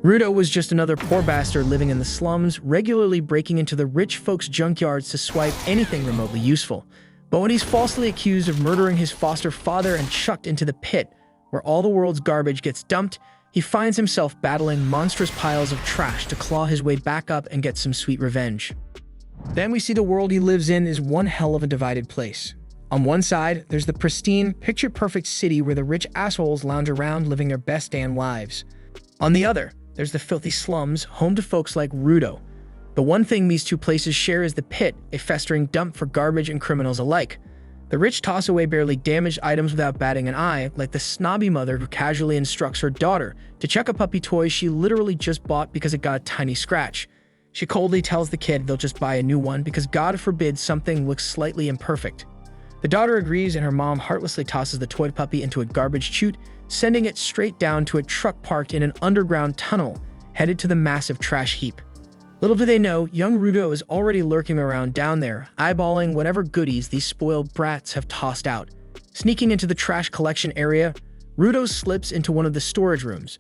Rudo was just another poor bastard living in the slums, regularly breaking into the rich folks' junkyards to swipe anything remotely useful. But when he's falsely accused of murdering his foster father and chucked into the pit, where all the world's garbage gets dumped, he finds himself battling monstrous piles of trash to claw his way back up and get some sweet revenge. Then we see the world he lives in is one hell of a divided place. On one side, there's the pristine, picture-perfect city where the rich assholes lounge around living their best damn lives. On the other, there's the filthy slums, home to folks like Rudo. The one thing these two places share is the pit, a festering dump for garbage and criminals alike. The rich toss away barely damaged items without batting an eye, like the snobby mother who casually instructs her daughter to check a puppy toy she literally just bought because it got a tiny scratch. She coldly tells the kid they'll just buy a new one because God forbid something looks slightly imperfect. The daughter agrees and her mom heartlessly tosses the toy puppy into a garbage chute, sending it straight down to a truck parked in an underground tunnel, headed to the massive trash heap. Little do they know, young Rudo is already lurking around down there, eyeballing whatever goodies these spoiled brats have tossed out. Sneaking into the trash collection area, Rudo slips into one of the storage rooms.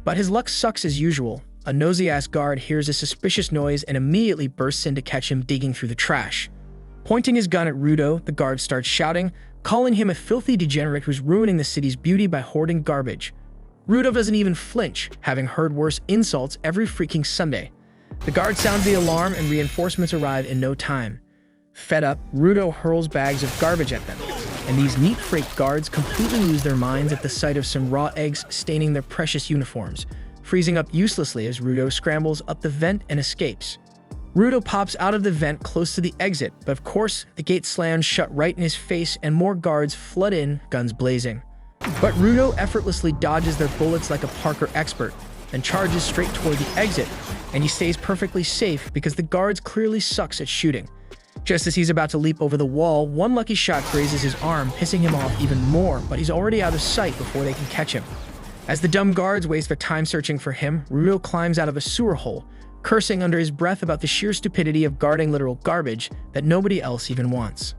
But his luck sucks as usual. A nosy-ass guard hears a suspicious noise and immediately bursts in to catch him digging through the trash. Pointing his gun at Rudo, the guard starts shouting, calling him a filthy degenerate who's ruining the city's beauty by hoarding garbage. Rudo doesn't even flinch, having heard worse insults every freaking Sunday. The guard sounds the alarm and reinforcements arrive in no time. Fed up, Rudo hurls bags of garbage at them, and these neat freight guards completely lose their minds at the sight of some raw eggs staining their precious uniforms, freezing up uselessly as Rudo scrambles up the vent and escapes. Rudo pops out of the vent close to the exit, but of course, the gate slams shut right in his face and more guards flood in, guns blazing. But Rudo effortlessly dodges their bullets like a Parker expert and charges straight toward the exit, and he stays perfectly safe because the guards clearly sucks at shooting. Just as he's about to leap over the wall, one lucky shot grazes his arm, pissing him off even more, but he's already out of sight before they can catch him. As the dumb guards waste their time searching for him, Rudo climbs out of a sewer hole, cursing under his breath about the sheer stupidity of guarding literal garbage that nobody else even wants.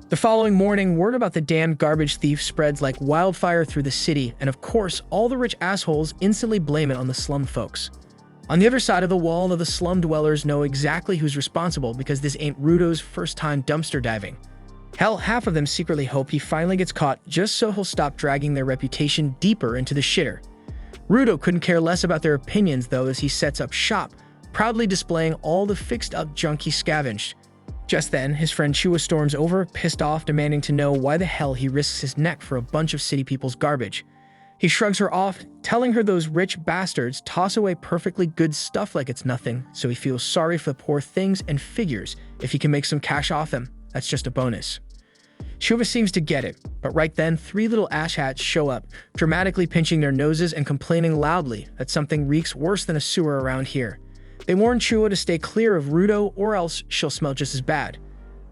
The following morning, word about the damned garbage thief spreads like wildfire through the city, and of course, all the rich assholes instantly blame it on the slum folks. On the other side of the wall, the slum dwellers know exactly who's responsible because this ain't Rudo's first time dumpster diving. Hell, half of them secretly hope he finally gets caught just so he'll stop dragging their reputation deeper into the shitter. Rudo couldn't care less about their opinions though as he sets up shop, proudly displaying all the fixed-up junk he scavenged. Just then, his friend Chua storms over, pissed off, demanding to know why the hell he risks his neck for a bunch of city people's garbage. He shrugs her off, telling her those rich bastards toss away perfectly good stuff like it's nothing, so he feels sorry for the poor things and figures if he can make some cash off them, that's just a bonus. Chua seems to get it, but right then, three little asshats show up, dramatically pinching their noses and complaining loudly that something reeks worse than a sewer around here. They warn Chua to stay clear of Rudo or else she'll smell just as bad.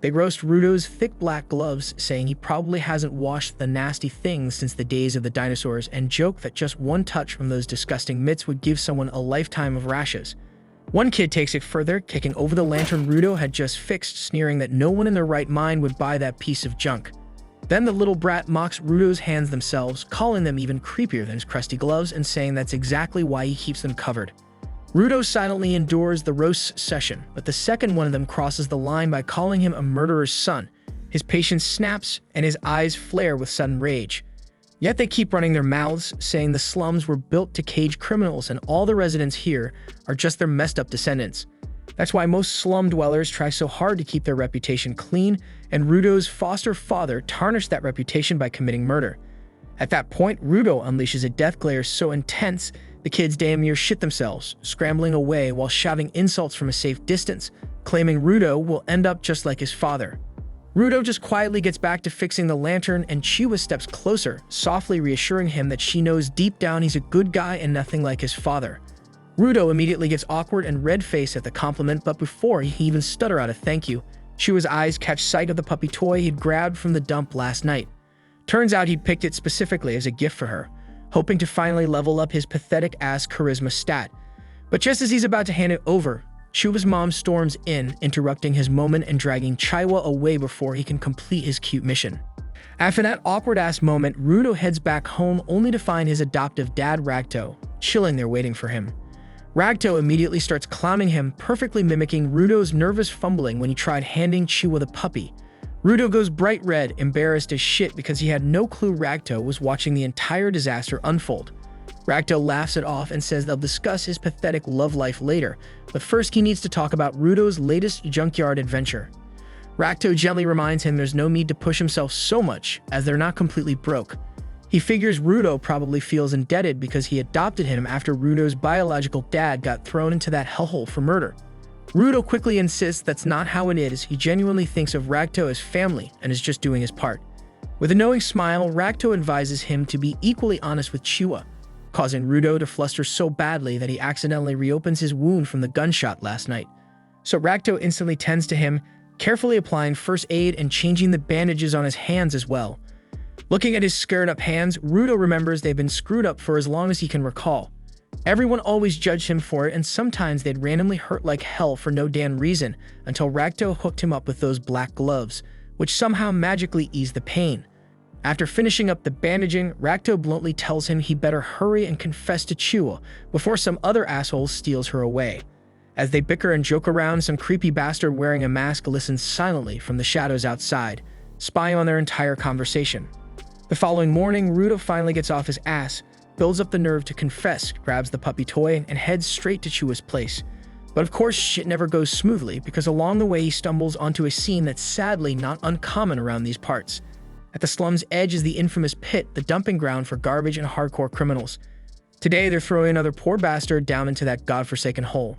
They roast Rudo's thick black gloves, saying he probably hasn't washed the nasty things since the days of the dinosaurs, and joke that just one touch from those disgusting mitts would give someone a lifetime of rashes. One kid takes it further, kicking over the lantern Rudo had just fixed, sneering that no one in their right mind would buy that piece of junk. Then the little brat mocks Rudo's hands themselves, calling them even creepier than his crusty gloves and saying that's exactly why he keeps them covered. Rudo silently endures the roast session, but the second one of them crosses the line by calling him a murderer's son. His patience snaps, and his eyes flare with sudden rage. Yet they keep running their mouths, saying the slums were built to cage criminals and all the residents here are just their messed-up descendants. That's why most slum dwellers try so hard to keep their reputation clean, and Rudo's foster father tarnished that reputation by committing murder. At that point, Rudo unleashes a death glare so intense the kids damn near shit themselves, scrambling away while shouting insults from a safe distance, claiming Rudo will end up just like his father. Rudo just quietly gets back to fixing the lantern, and Chua steps closer, softly reassuring him that she knows deep down he's a good guy and nothing like his father. Rudo immediately gets awkward and red-faced at the compliment, but before he even stutter out a thank you, Chua's eyes catch sight of the puppy toy he'd grabbed from the dump last night. Turns out he'd picked it specifically as a gift for her, hoping to finally level up his pathetic-ass charisma stat. But just as he's about to hand it over, Chua's mom storms in, interrupting his moment and dragging Chaiwa away before he can complete his cute mission. After that awkward-ass moment, Rudo heads back home only to find his adoptive dad Ragto chilling there waiting for him. Ragto immediately starts clowning him, perfectly mimicking Rudo's nervous fumbling when he tried handing Chua the puppy. Rudo goes bright red, embarrassed as shit because he had no clue Ragto was watching the entire disaster unfold. Ragto laughs it off and says they'll discuss his pathetic love life later, but first he needs to talk about Rudo's latest junkyard adventure. Ragto gently reminds him there's no need to push himself so much, as they're not completely broke. He figures Rudo probably feels indebted because he adopted him after Rudo's biological dad got thrown into that hellhole for murder. Rudo quickly insists that's not how it is. He genuinely thinks of Ragto as family and is just doing his part. With a knowing smile, Ragto advises him to be equally honest with Chua, causing Rudo to fluster so badly that he accidentally reopens his wound from the gunshot last night. So Ragto instantly tends to him, carefully applying first aid and changing the bandages on his hands as well. Looking at his scared-up hands, Rudo remembers they've been screwed up for as long as he can recall. Everyone always judged him for it, and sometimes they'd randomly hurt like hell for no damn reason until Ragto hooked him up with those black gloves, which somehow magically eased the pain. After finishing up the bandaging, Ragto bluntly tells him he better hurry and confess to Chua before some other asshole steals her away. As they bicker and joke around, some creepy bastard wearing a mask listens silently from the shadows outside, spying on their entire conversation. The following morning, Rudo finally gets off his ass, builds up the nerve to confess, grabs the puppy toy, and heads straight to Chua's place. But of course, shit never goes smoothly, because along the way he stumbles onto a scene that's sadly not uncommon around these parts. At the slum's edge is the infamous pit, the dumping ground for garbage and hardcore criminals. Today, they're throwing another poor bastard down into that godforsaken hole.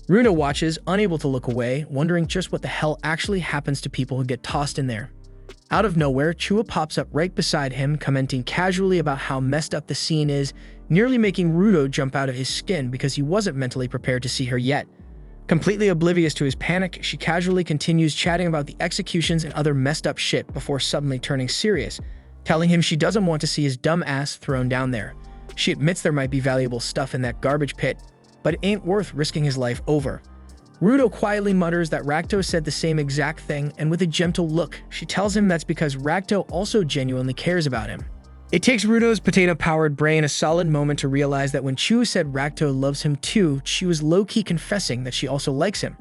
Rudo watches, unable to look away, wondering just what the hell actually happens to people who get tossed in there. Out of nowhere, Chua pops up right beside him, commenting casually about how messed up the scene is, nearly making Rudo jump out of his skin because he wasn't mentally prepared to see her yet. Completely oblivious to his panic, she casually continues chatting about the executions and other messed up shit before suddenly turning serious, telling him she doesn't want to see his dumb ass thrown down there. She admits there might be valuable stuff in that garbage pit, but it ain't worth risking his life over. Rudo quietly mutters that Ragto said the same exact thing, and with a gentle look, she tells him that's because Ragto also genuinely cares about him. It takes Rudo's potato-powered brain a solid moment to realize that when Chua said Ragto loves him too, she was low-key confessing that she also likes him.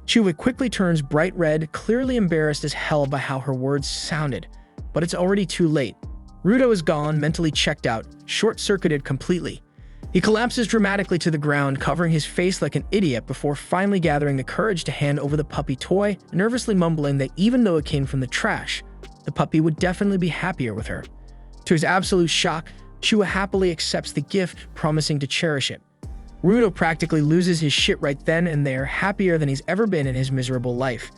Chua quickly turns bright red, clearly embarrassed as hell by how her words sounded, but it's already too late. Rudo is gone, mentally checked out, short-circuited completely. He collapses dramatically to the ground, covering his face like an idiot before finally gathering the courage to hand over the puppy toy, nervously mumbling that even though it came from the trash, the puppy would definitely be happier with her. To his absolute shock, Chua happily accepts the gift, promising to cherish it. Rudo practically loses his shit right then and there, happier than he's ever been in his miserable life.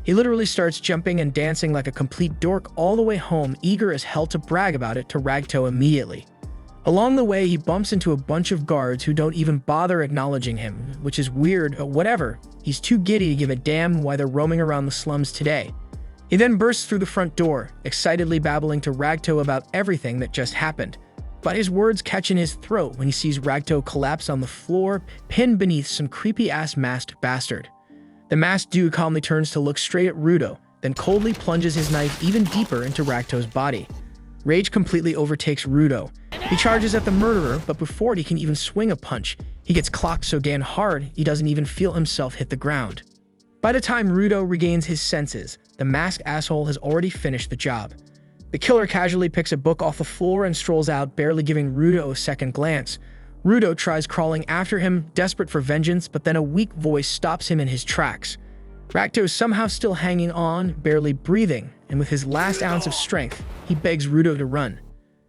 He literally starts jumping and dancing like a complete dork all the way home, eager as hell to brag about it to Ragto immediately. Along the way, he bumps into a bunch of guards who don't even bother acknowledging him, which is weird, but whatever. He's too giddy to give a damn why they're roaming around the slums today. He then bursts through the front door, excitedly babbling to Ragto about everything that just happened. But his words catch in his throat when he sees Ragto collapse on the floor, pinned beneath some creepy-ass masked bastard. The masked dude calmly turns to look straight at Rudo, then coldly plunges his knife even deeper into Ragto's body. Rage completely overtakes Rudo. He charges at the murderer, but before he can even swing a punch, he gets clocked so damn hard he doesn't even feel himself hit the ground. By the time Rudo regains his senses, the masked asshole has already finished the job. The killer casually picks a book off the floor and strolls out, barely giving Rudo a second glance. Rudo tries crawling after him, desperate for vengeance, but then a weak voice stops him in his tracks. Ragto is somehow still hanging on, barely breathing, and with his last ounce of strength, he begs Rudo to run.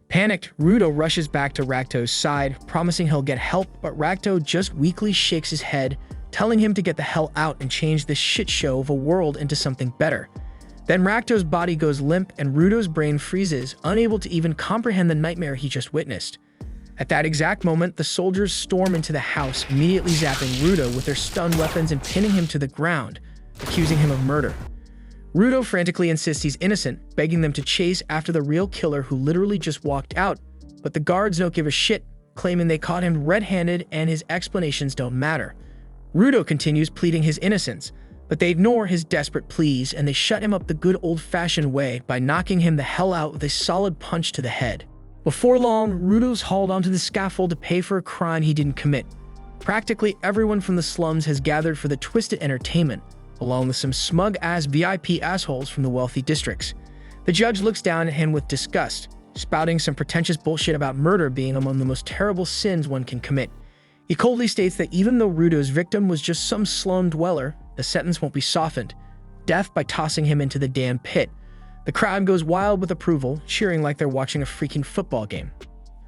Panicked, Rudo rushes back to Ragto's side, promising he'll get help, but Ragto just weakly shakes his head, telling him to get the hell out and change this shit show of a world into something better. Then Ragto's body goes limp and Rudo's brain freezes, unable to even comprehend the nightmare he just witnessed. At that exact moment, the soldiers storm into the house, immediately zapping Rudo with their stun weapons and pinning him to the ground, accusing him of murder. Rudo frantically insists he's innocent, begging them to chase after the real killer who literally just walked out, but the guards don't give a shit, claiming they caught him red-handed and his explanations don't matter. Rudo continues pleading his innocence, but they ignore his desperate pleas and they shut him up the good old-fashioned way by knocking him the hell out with a solid punch to the head. Before long, Rudo's hauled onto the scaffold to pay for a crime he didn't commit. Practically everyone from the slums has gathered for the twisted entertainment, along with some smug-ass VIP assholes from the wealthy districts. The judge looks down at him with disgust, spouting some pretentious bullshit about murder being among the most terrible sins one can commit. He coldly states that even though Rudo's victim was just some slum dweller, the sentence won't be softened. Death by tossing him into the damn pit. The crowd goes wild with approval, cheering like they're watching a freaking football game.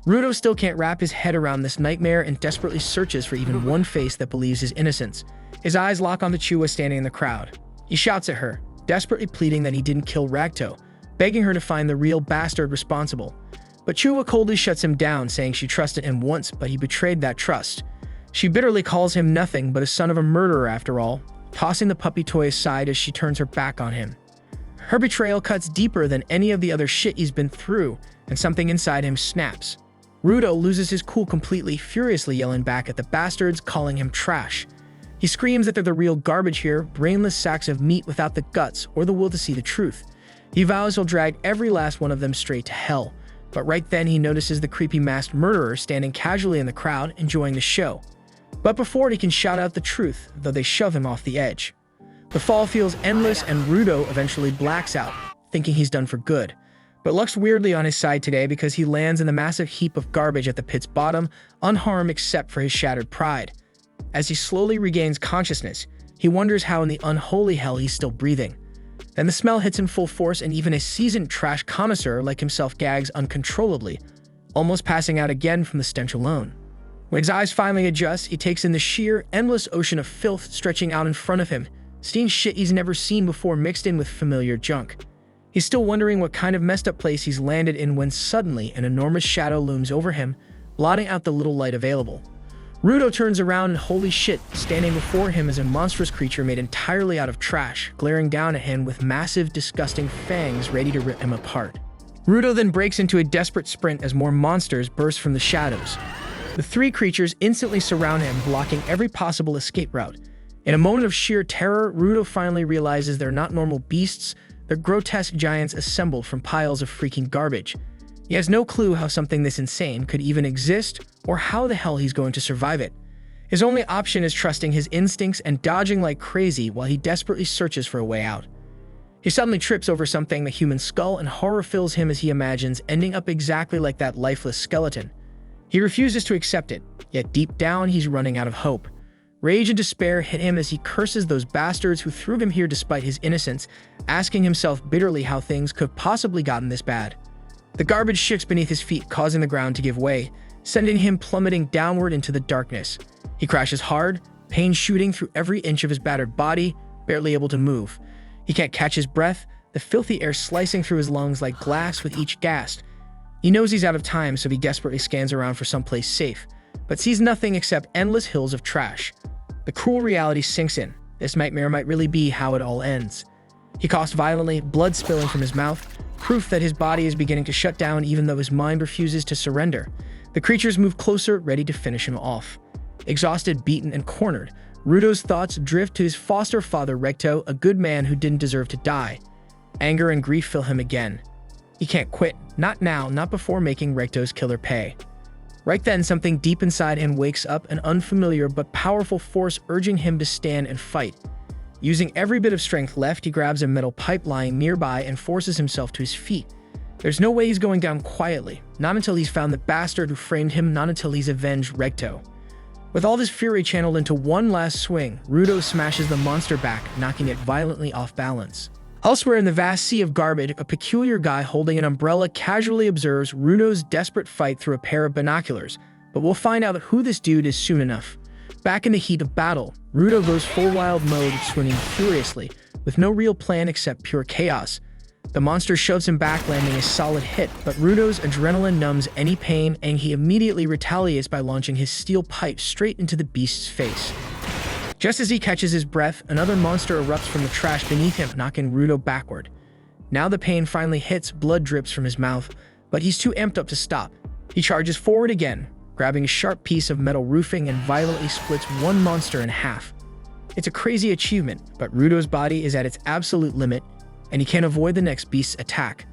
Rudo still can't wrap his head around this nightmare and desperately searches for even one face that believes his innocence. His eyes lock on the Chua standing in the crowd. He shouts at her, desperately pleading that he didn't kill Ragto, begging her to find the real bastard responsible. But Chua coldly shuts him down, saying she trusted him once, but he betrayed that trust. She bitterly calls him nothing but a son of a murderer after all, tossing the puppy toy aside as she turns her back on him. Her betrayal cuts deeper than any of the other shit he's been through, and something inside him snaps. Rudo loses his cool completely, furiously yelling back at the bastards, calling him trash. He screams that they're the real garbage here, brainless sacks of meat without the guts or the will to see the truth. He vows he'll drag every last one of them straight to hell, but right then he notices the creepy masked murderer standing casually in the crowd, enjoying the show. But before he can shout out the truth, though they shove him off the edge. The fall feels endless and Rudo eventually blacks out, thinking he's done for good. But luck's weirdly on his side today because he lands in the massive heap of garbage at the pit's bottom, unharmed except for his shattered pride. As he slowly regains consciousness, he wonders how in the unholy hell he's still breathing. Then the smell hits in full force and even a seasoned trash connoisseur like himself gags uncontrollably, almost passing out again from the stench alone. When his eyes finally adjust, he takes in the sheer, endless ocean of filth stretching out in front of him, seeing shit he's never seen before mixed in with familiar junk. He's still wondering what kind of messed up place he's landed in when suddenly an enormous shadow looms over him, blotting out the little light available. Rudo turns around and holy shit, standing before him is a monstrous creature made entirely out of trash, glaring down at him with massive, disgusting fangs ready to rip him apart. Rudo then breaks into a desperate sprint as more monsters burst from the shadows. The three creatures instantly surround him, blocking every possible escape route. In a moment of sheer terror, Rudo finally realizes they're not normal beasts, they're grotesque giants assembled from piles of freaking garbage. He has no clue how something this insane could even exist or how the hell he's going to survive it. His only option is trusting his instincts and dodging like crazy while he desperately searches for a way out. He suddenly trips over something, the human skull, and horror fills him as he imagines ending up exactly like that lifeless skeleton. He refuses to accept it, yet deep down he's running out of hope. Rage and despair hit him as he curses those bastards who threw him here despite his innocence, asking himself bitterly how things could have possibly gotten this bad. The garbage shifts beneath his feet, causing the ground to give way, sending him plummeting downward into the darkness. He crashes hard, pain shooting through every inch of his battered body, barely able to move. He can't catch his breath, the filthy air slicing through his lungs like glass with each gasp. He knows he's out of time, so he desperately scans around for someplace safe, but sees nothing except endless hills of trash. The cruel reality sinks in. This nightmare might really be how it all ends. He coughs violently, blood spilling from his mouth, proof that his body is beginning to shut down even though his mind refuses to surrender. The creatures move closer, ready to finish him off. Exhausted, beaten, and cornered, Rudo's thoughts drift to his foster father Recto, a good man who didn't deserve to die. Anger and grief fill him again. He can't quit, not now, not before making Recto's killer pay. Right then, something deep inside him wakes up, an unfamiliar but powerful force urging him to stand and fight. Using every bit of strength left, he grabs a metal pipe lying nearby and forces himself to his feet. There's no way he's going down quietly, not until he's found the bastard who framed him, not until he's avenged Recto. With all his fury channeled into one last swing, Rudo smashes the monster back, knocking it violently off balance. Elsewhere in the vast sea of garbage, a peculiar guy holding an umbrella casually observes Rudo's desperate fight through a pair of binoculars, but we'll find out who this dude is soon enough. Back in the heat of battle, Rudo goes full wild mode, swinging furiously, with no real plan except pure chaos. The monster shoves him back, landing a solid hit, but Rudo's adrenaline numbs any pain, and he immediately retaliates by launching his steel pipe straight into the beast's face. Just as he catches his breath, another monster erupts from the trash beneath him, knocking Rudo backward. Now the pain finally hits, blood drips from his mouth, but he's too amped up to stop. He charges forward again, grabbing a sharp piece of metal roofing and violently splits one monster in half. It's a crazy achievement, but Rudo's body is at its absolute limit, and he can't avoid the next beast's attack.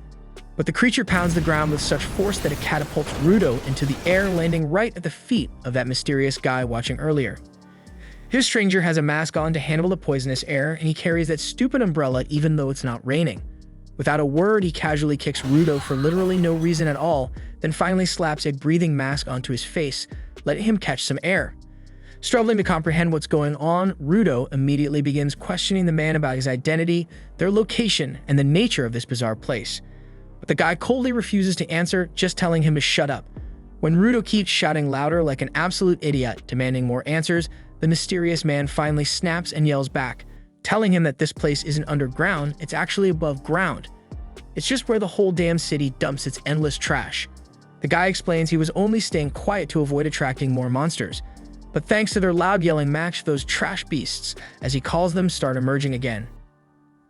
But the creature pounds the ground with such force that it catapults Rudo into the air, landing right at the feet of that mysterious guy watching earlier. His stranger has a mask on to handle the poisonous air, and he carries that stupid umbrella even though it's not raining. Without a word, he casually kicks Rudo for literally no reason at all, then finally slaps a breathing mask onto his face, letting him catch some air. Struggling to comprehend what's going on, Rudo immediately begins questioning the man about his identity, their location, and the nature of this bizarre place. But the guy coldly refuses to answer, just telling him to shut up. When Rudo keeps shouting louder like an absolute idiot, demanding more answers, the mysterious man finally snaps and yells back, telling him that this place isn't underground, it's actually above ground. It's just where the whole damn city dumps its endless trash. The guy explains he was only staying quiet to avoid attracting more monsters. But thanks to their loud yelling match, those trash beasts, as he calls them, start emerging again.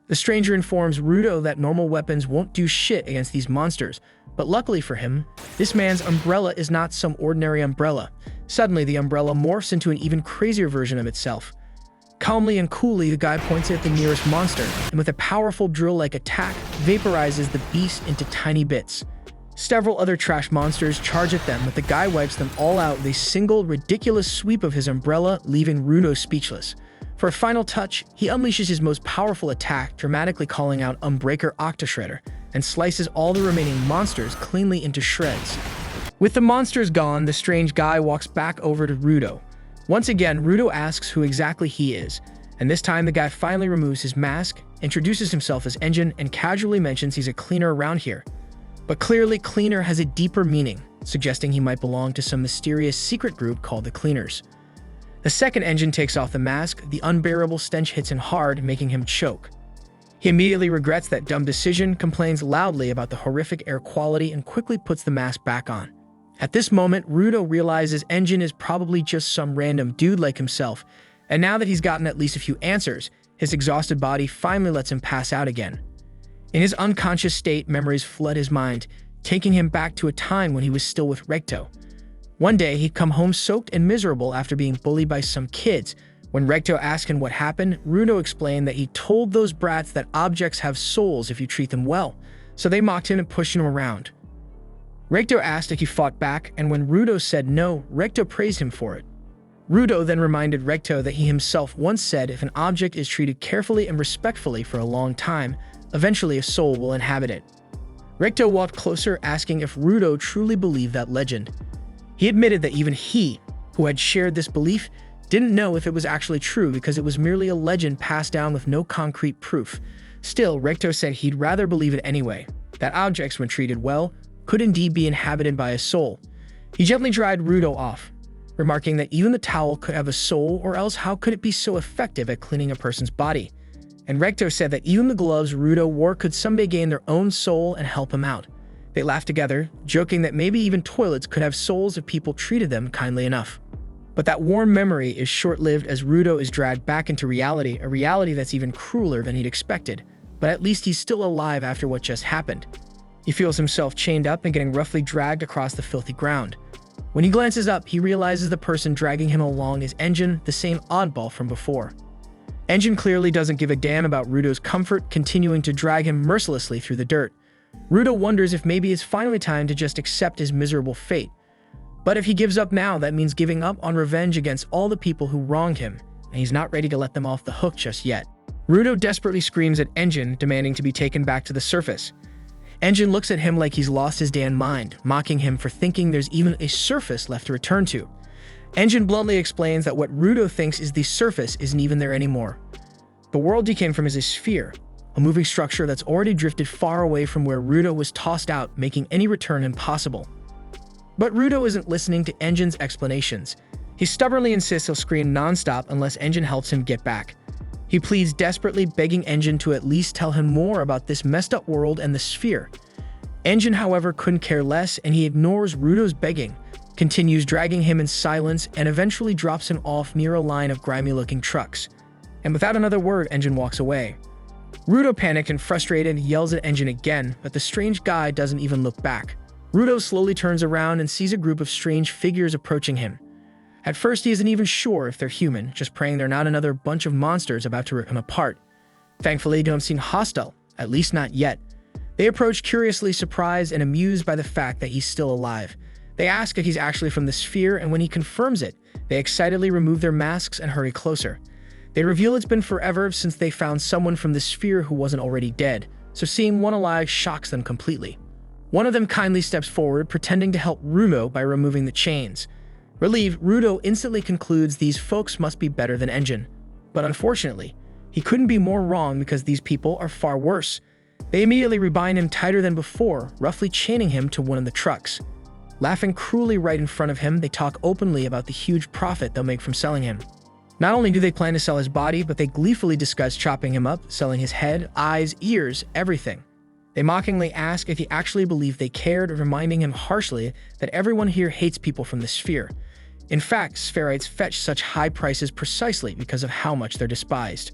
The stranger informs Rudo that normal weapons won't do shit against these monsters, but luckily for him, this man's umbrella is not some ordinary umbrella. Suddenly, the umbrella morphs into an even crazier version of itself. Calmly and coolly, the guy points it at the nearest monster, and with a powerful drill-like attack, vaporizes the beast into tiny bits. Several other trash monsters charge at them, but the guy wipes them all out with a single, ridiculous sweep of his umbrella, leaving Rudo speechless. For a final touch, he unleashes his most powerful attack, dramatically calling out Unbreaker Octashredder, and slices all the remaining monsters cleanly into shreds. With the monsters gone, the strange guy walks back over to Rudo. Once again, Rudo asks who exactly he is, and this time the guy finally removes his mask, introduces himself as Engine, and casually mentions he's a cleaner around here. But clearly, cleaner has a deeper meaning, suggesting he might belong to some mysterious secret group called the Cleaners. The second Engine takes off the mask, the unbearable stench hits him hard, making him choke. He immediately regrets that dumb decision, complains loudly about the horrific air quality, and quickly puts the mask back on. At this moment, Rudo realizes Engine is probably just some random dude like himself, and now that he's gotten at least a few answers, his exhausted body finally lets him pass out again. In his unconscious state, memories flood his mind, taking him back to a time when he was still with Recto. One day, he'd come home soaked and miserable after being bullied by some kids. When Recto asked him what happened, Rudo explained that he told those brats that objects have souls if you treat them well, so they mocked him and pushed him around. Recto asked if he fought back, and when Rudo said no, Recto praised him for it. Rudo then reminded Recto that he himself once said if an object is treated carefully and respectfully for a long time, eventually a soul will inhabit it. Recto walked closer, asking if Rudo truly believed that legend. He admitted that even he, who had shared this belief, didn't know if it was actually true because it was merely a legend passed down with no concrete proof. Still, Recto said he'd rather believe it anyway, that objects, when treated well, could indeed be inhabited by a soul. He gently dried Rudo off, remarking that even the towel could have a soul, or else how could it be so effective at cleaning a person's body? And Recto said that even the gloves Rudo wore could someday gain their own soul and help him out. They laughed together, joking that maybe even toilets could have souls if people treated them kindly enough. But that warm memory is short-lived as Rudo is dragged back into reality, a reality that's even crueler than he'd expected. But at least he's still alive after what just happened. He feels himself chained up and getting roughly dragged across the filthy ground. When he glances up, he realizes the person dragging him along is Engine, the same oddball from before. Engine clearly doesn't give a damn about Rudo's comfort, continuing to drag him mercilessly through the dirt. Rudo wonders if maybe it's finally time to just accept his miserable fate. But if he gives up now, that means giving up on revenge against all the people who wronged him, and he's not ready to let them off the hook just yet. Rudo desperately screams at Engine, demanding to be taken back to the surface. Engine looks at him like he's lost his damn mind, mocking him for thinking there's even a surface left to return to. Engine bluntly explains that what Rudo thinks is the surface isn't even there anymore. The world he came from is a sphere, a moving structure that's already drifted far away from where Rudo was tossed out, making any return impossible. But Rudo isn't listening to Engine's explanations. He stubbornly insists he'll scream nonstop unless Engine helps him get back. He pleads desperately, begging Engine to at least tell him more about this messed up world and the sphere. Engine, however, couldn't care less, and he ignores Rudo's begging, continues dragging him in silence, and eventually drops him off near a line of grimy-looking trucks. And without another word, Engine walks away. Rudo, panicked and frustrated, yells at Engine again, but the strange guy doesn't even look back. Rudo slowly turns around and sees a group of strange figures approaching him. At first, he isn't even sure if they're human, just praying they're not another bunch of monsters about to rip him apart. Thankfully, they don't seem hostile, at least not yet. They approach curiously, surprised and amused by the fact that he's still alive. They ask if he's actually from the sphere, and when he confirms it, they excitedly remove their masks and hurry closer. They reveal it's been forever since they found someone from the sphere who wasn't already dead, so seeing one alive shocks them completely. One of them kindly steps forward, pretending to help Rudo by removing the chains. Relieved, Rudo instantly concludes these folks must be better than Engine. But unfortunately, he couldn't be more wrong because these people are far worse. They immediately rebind him tighter than before, roughly chaining him to one of the trucks. Laughing cruelly right in front of him, they talk openly about the huge profit they'll make from selling him. Not only do they plan to sell his body, but they gleefully discuss chopping him up, selling his head, eyes, ears, everything. They mockingly ask if he actually believed they cared, reminding him harshly that everyone here hates people from the sphere. In fact, spherites fetch such high prices precisely because of how much they're despised.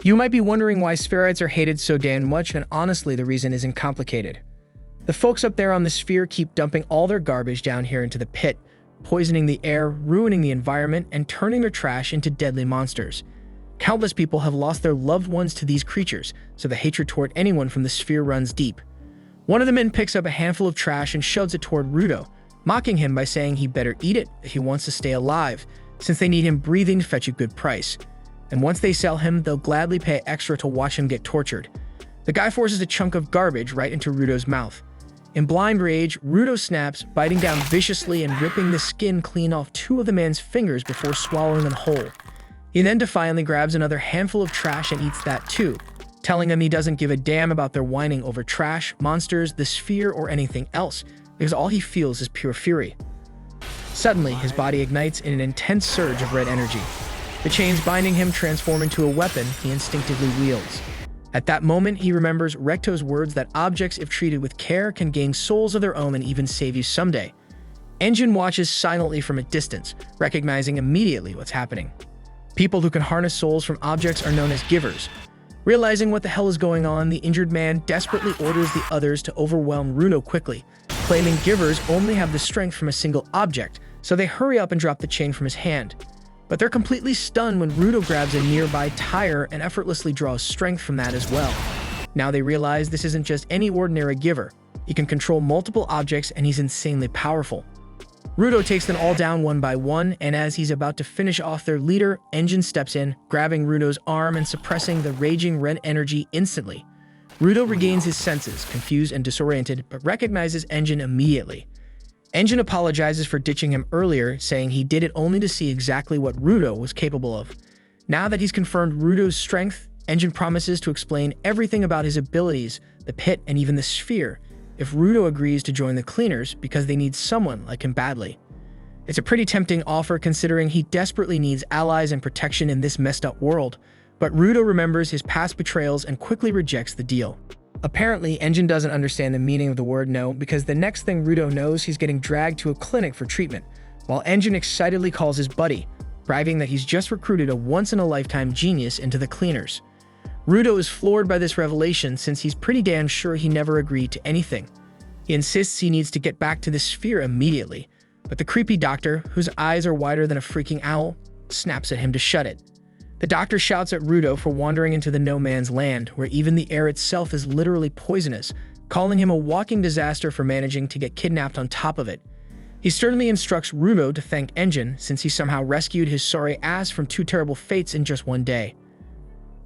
You might be wondering why spherites are hated so damn much, and honestly, the reason isn't complicated. The folks up there on the sphere keep dumping all their garbage down here into the pit, poisoning the air, ruining the environment, and turning their trash into deadly monsters. Countless people have lost their loved ones to these creatures, so the hatred toward anyone from the sphere runs deep. One of the men picks up a handful of trash and shoves it toward Rudo, mocking him by saying he better eat it if he wants to stay alive, since they need him breathing to fetch a good price. And once they sell him, they'll gladly pay extra to watch him get tortured. The guy forces a chunk of garbage right into Rudo's mouth. In blind rage, Rudo snaps, biting down viciously and ripping the skin clean off two of the man's fingers before swallowing them whole. He then defiantly grabs another handful of trash and eats that too, telling them he doesn't give a damn about their whining over trash, monsters, the sphere, or anything else, because all he feels is pure fury. Suddenly, his body ignites in an intense surge of red energy. The chains binding him transform into a weapon he instinctively wields. At that moment, he remembers Recto's words that objects, if treated with care, can gain souls of their own and even save you someday. Engine watches silently from a distance, recognizing immediately what's happening. People who can harness souls from objects are known as givers. Realizing what the hell is going on, the injured man desperately orders the others to overwhelm Rudo quickly, claiming givers only have the strength from a single object, so they hurry up and drop the chain from his hand. But they're completely stunned when Rudo grabs a nearby tire and effortlessly draws strength from that as well. Now they realize this isn't just any ordinary giver. He can control multiple objects and he's insanely powerful. Rudo takes them all down one by one, and as he's about to finish off their leader, Engine steps in, grabbing Rudo's arm and suppressing the raging red energy instantly. Rudo regains his senses, confused and disoriented, but recognizes Engine immediately. Engine apologizes for ditching him earlier, saying he did it only to see exactly what Rudo was capable of. Now that he's confirmed Rudo's strength, Engine promises to explain everything about his abilities, the pit, and even the sphere, if Rudo agrees to join the cleaners because they need someone like him badly. It's a pretty tempting offer considering he desperately needs allies and protection in this messed up world, but Rudo remembers his past betrayals and quickly rejects the deal. Apparently, Engine doesn't understand the meaning of the word no, because the next thing Rudo knows, he's getting dragged to a clinic for treatment, while Engine excitedly calls his buddy, bragging that he's just recruited a once-in-a-lifetime genius into the cleaners. Rudo is floored by this revelation since he's pretty damn sure he never agreed to anything. He insists he needs to get back to the sphere immediately, but the creepy doctor, whose eyes are wider than a freaking owl, snaps at him to shut it. The doctor shouts at Rudo for wandering into the no man's land, where even the air itself is literally poisonous, calling him a walking disaster for managing to get kidnapped on top of it. He sternly instructs Rudo to thank Engine since he somehow rescued his sorry ass from two terrible fates in just one day.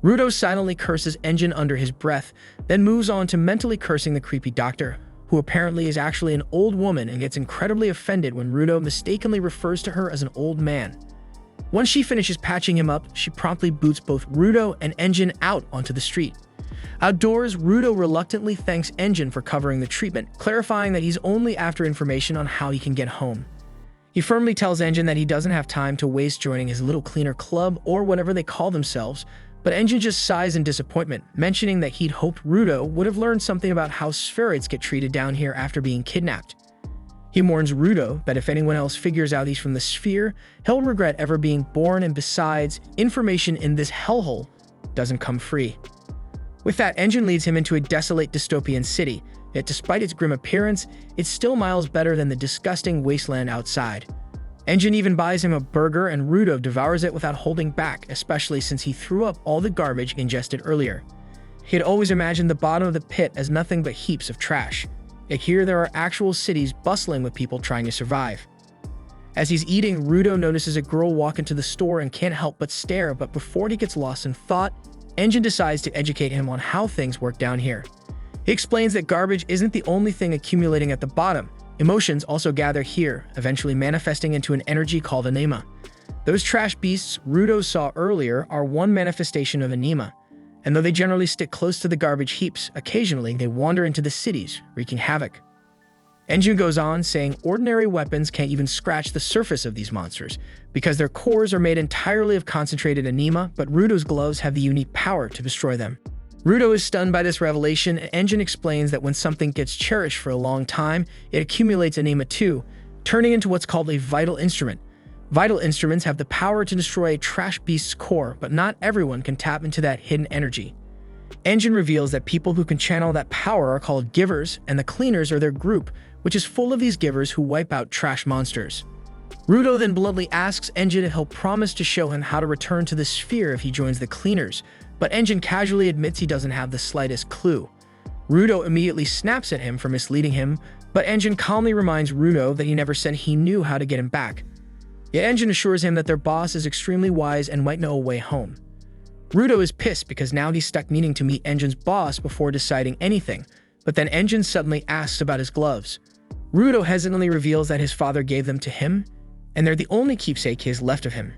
Rudo silently curses Engine under his breath, then moves on to mentally cursing the creepy doctor, who apparently is actually an old woman and gets incredibly offended when Rudo mistakenly refers to her as an old man. Once she finishes patching him up, she promptly boots both Rudo and Engine out onto the street. Outdoors, Rudo reluctantly thanks Engine for covering the treatment, clarifying that he's only after information on how he can get home. He firmly tells Engine that he doesn't have time to waste joining his little cleaner club or whatever they call themselves, but Engine just sighs in disappointment, mentioning that he'd hoped Rudo would have learned something about how spherites get treated down here after being kidnapped. He warns Rudo that if anyone else figures out he's from the sphere, he'll regret ever being born, and besides, information in this hellhole doesn't come free. With that, Engine leads him into a desolate dystopian city, yet despite its grim appearance, it's still miles better than the disgusting wasteland outside. Engine even buys him a burger and Rudo devours it without holding back, especially since he threw up all the garbage ingested earlier. He had always imagined the bottom of the pit as nothing but heaps of trash. Yet here there are actual cities bustling with people trying to survive. As he's eating, Rudo notices a girl walk into the store and can't help but stare, but before he gets lost in thought, Engine decides to educate him on how things work down here. He explains that garbage isn't the only thing accumulating at the bottom. Emotions also gather here, eventually manifesting into an energy called anima. Those trash beasts Rudo saw earlier are one manifestation of anima, and though they generally stick close to the garbage heaps, occasionally they wander into the cities, wreaking havoc. Enjun goes on, saying ordinary weapons can't even scratch the surface of these monsters, because their cores are made entirely of concentrated anima, but Rudo's gloves have the unique power to destroy them. Rudo is stunned by this revelation, and Enjun explains that when something gets cherished for a long time, it accumulates anima too, turning into what's called a vital instrument. Vital instruments have the power to destroy a trash beast's core, but not everyone can tap into that hidden energy. Enjun reveals that people who can channel that power are called givers, and the cleaners are their group, which is full of these givers who wipe out trash monsters. Rudo then bluntly asks Enjun if he'll promise to show him how to return to the sphere if he joins the cleaners, but Enjun casually admits he doesn't have the slightest clue. Rudo immediately snaps at him for misleading him, but Enjun calmly reminds Rudo that he never said he knew how to get him back. Yet Enjun assures him that their boss is extremely wise and might know a way home. Rudo is pissed because now he's stuck needing to meet Enjun's boss before deciding anything, but then Enjun suddenly asks about his gloves. Rudo hesitantly reveals that his father gave them to him, and they're the only keepsake he has left of him.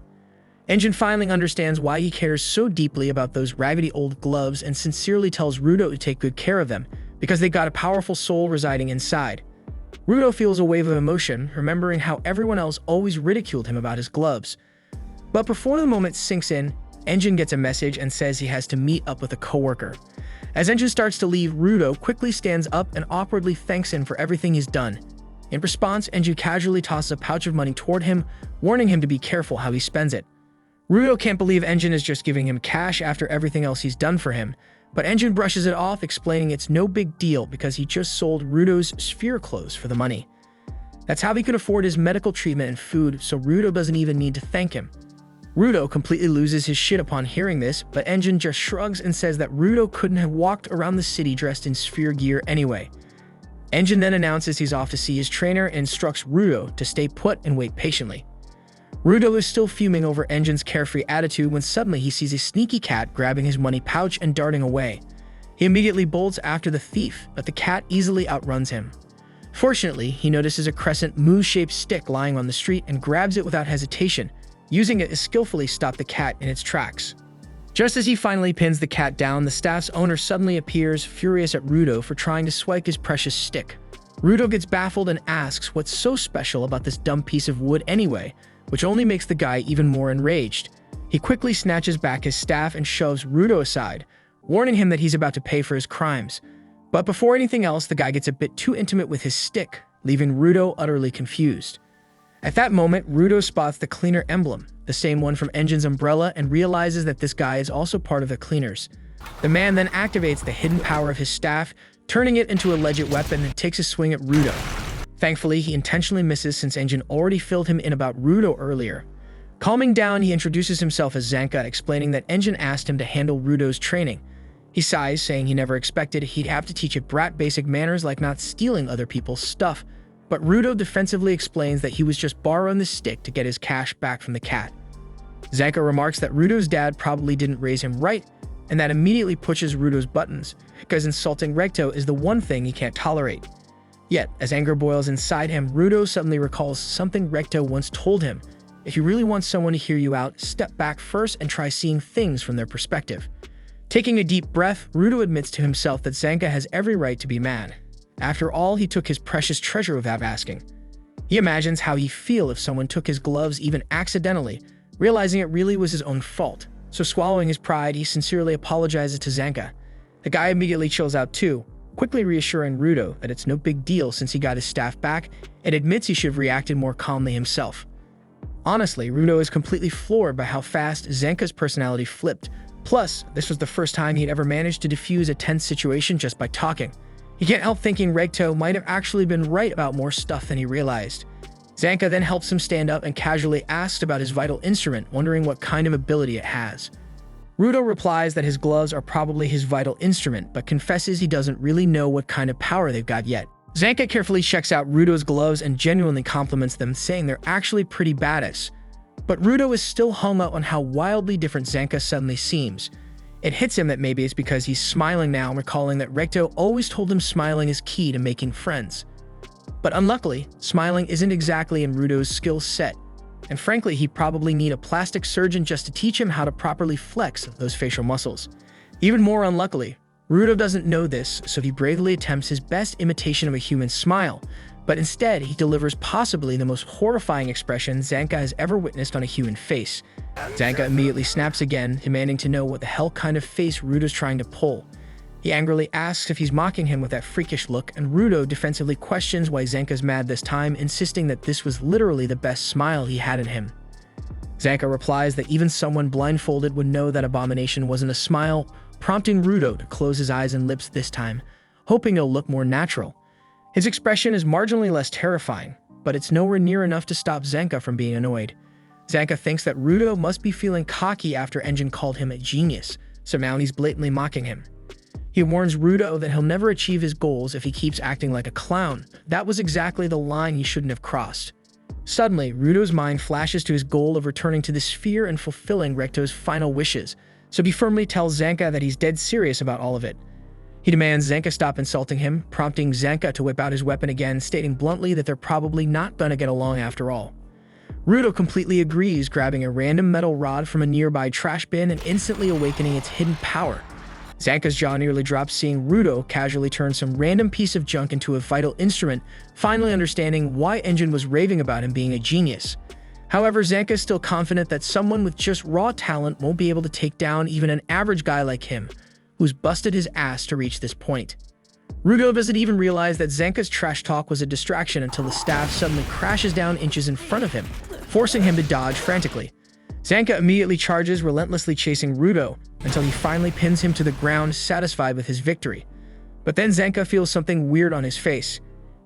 Enjun finally understands why he cares so deeply about those raggedy old gloves and sincerely tells Rudo to take good care of them, because they got a powerful soul residing inside. Rudo feels a wave of emotion, remembering how everyone else always ridiculed him about his gloves. But before the moment sinks in, Enjun gets a message and says he has to meet up with a coworker. As Enjun starts to leave, Rudo quickly stands up and awkwardly thanks him for everything he's done. In response, Enjun casually tosses a pouch of money toward him, warning him to be careful how he spends it. Rudo can't believe Enjun is just giving him cash after everything else he's done for him, but Enjun brushes it off, explaining it's no big deal because he just sold Rudo's sphere clothes for the money. That's how he could afford his medical treatment and food, so Rudo doesn't even need to thank him. Rudo completely loses his shit upon hearing this, but Enjun just shrugs and says that Rudo couldn't have walked around the city dressed in sphere gear anyway. Enjun then announces he's off to see his trainer and instructs Rudo to stay put and wait patiently. Rudo is still fuming over Enjun's carefree attitude when suddenly he sees a sneaky cat grabbing his money pouch and darting away. He immediately bolts after the thief, but the cat easily outruns him. Fortunately, he notices a crescent moon-shaped stick lying on the street and grabs it without hesitation, using it to skillfully stop the cat in its tracks. Just as he finally pins the cat down, the staff's owner suddenly appears, furious at Rudo for trying to swipe his precious stick. Rudo gets baffled and asks what's so special about this dumb piece of wood anyway, which only makes the guy even more enraged. He quickly snatches back his staff and shoves Rudo aside, warning him that he's about to pay for his crimes. But before anything else, the guy gets a bit too intimate with his stick, leaving Rudo utterly confused. At that moment, Rudo spots the cleaner emblem, the same one from Enjun's umbrella, and realizes that this guy is also part of the cleaners. The man then activates the hidden power of his staff, turning it into a legit weapon, and takes a swing at Rudo. Thankfully, he intentionally misses since Enjun already filled him in about Rudo earlier. Calming down, he introduces himself as Zanka, explaining that Enjun asked him to handle Rudo's training. He sighs, saying he never expected he'd have to teach a brat basic manners like not stealing other people's stuff, but Rudo defensively explains that he was just borrowing the stick to get his cash back from the cat. Zanka remarks that Rudo's dad probably didn't raise him right, and that immediately pushes Rudo's buttons, because insulting Recto is the one thing he can't tolerate. Yet, as anger boils inside him, Rudo suddenly recalls something Recto once told him. If you really want someone to hear you out, step back first and try seeing things from their perspective. Taking a deep breath, Rudo admits to himself that Zanka has every right to be mad. After all, he took his precious treasure without asking. He imagines how he'd feel if someone took his gloves even accidentally, realizing it really was his own fault. So swallowing his pride, he sincerely apologizes to Zanka. The guy immediately chills out too, quickly reassuring Rudo that it's no big deal since he got his staff back, and admits he should have reacted more calmly himself. Honestly, Rudo is completely floored by how fast Zanka's personality flipped. Plus, this was the first time he'd ever managed to defuse a tense situation just by talking. He can't help thinking Recto might have actually been right about more stuff than he realized. Zanka then helps him stand up and casually asks about his vital instrument, wondering what kind of ability it has. Rudo replies that his gloves are probably his vital instrument, but confesses he doesn't really know what kind of power they've got yet. Zanka carefully checks out Rudo's gloves and genuinely compliments them, saying they're actually pretty badass. But Rudo is still hung up on how wildly different Zanka suddenly seems. It hits him that maybe it's because he's smiling now, recalling that Recto always told him smiling is key to making friends. But unluckily, smiling isn't exactly in Rudo's skill set, and frankly, he'd probably need a plastic surgeon just to teach him how to properly flex those facial muscles. Even more unluckily, Rudo doesn't know this, so he bravely attempts his best imitation of a human smile, but instead he delivers possibly the most horrifying expression Zanka has ever witnessed on a human face. Zanka immediately snaps again, demanding to know what the hell kind of face Rudo's trying to pull. He angrily asks if he's mocking him with that freakish look, and Rudo defensively questions why Zanka's mad this time, insisting that this was literally the best smile he had in him. Zanka replies that even someone blindfolded would know that abomination wasn't a smile, prompting Rudo to close his eyes and lips this time, hoping it'll look more natural. His expression is marginally less terrifying, but it's nowhere near enough to stop Zanka from being annoyed. Zanka thinks that Rudo must be feeling cocky after Engine called him a genius, so now he's blatantly mocking him. He warns Rudo that he'll never achieve his goals if he keeps acting like a clown. That was exactly the line he shouldn't have crossed. Suddenly, Rudo's mind flashes to his goal of returning to the sphere and fulfilling Recto's final wishes, so he firmly tells Zanka that he's dead serious about all of it. He demands Zanka stop insulting him, prompting Zanka to whip out his weapon again, stating bluntly that they're probably not gonna get along after all. Rudo completely agrees, grabbing a random metal rod from a nearby trash bin and instantly awakening its hidden power. Zanka's jaw nearly drops, seeing Rudo casually turn some random piece of junk into a vital instrument, finally understanding why Engine was raving about him being a genius. However, Zanka is still confident that someone with just raw talent won't be able to take down even an average guy like him, who's busted his ass to reach this point. Rudo doesn't even realize that Zanka's trash talk was a distraction until the staff suddenly crashes down inches in front of him, forcing him to dodge frantically. Zanka immediately charges, relentlessly chasing Rudo, until he finally pins him to the ground, satisfied with his victory. But then Zanka feels something weird on his face.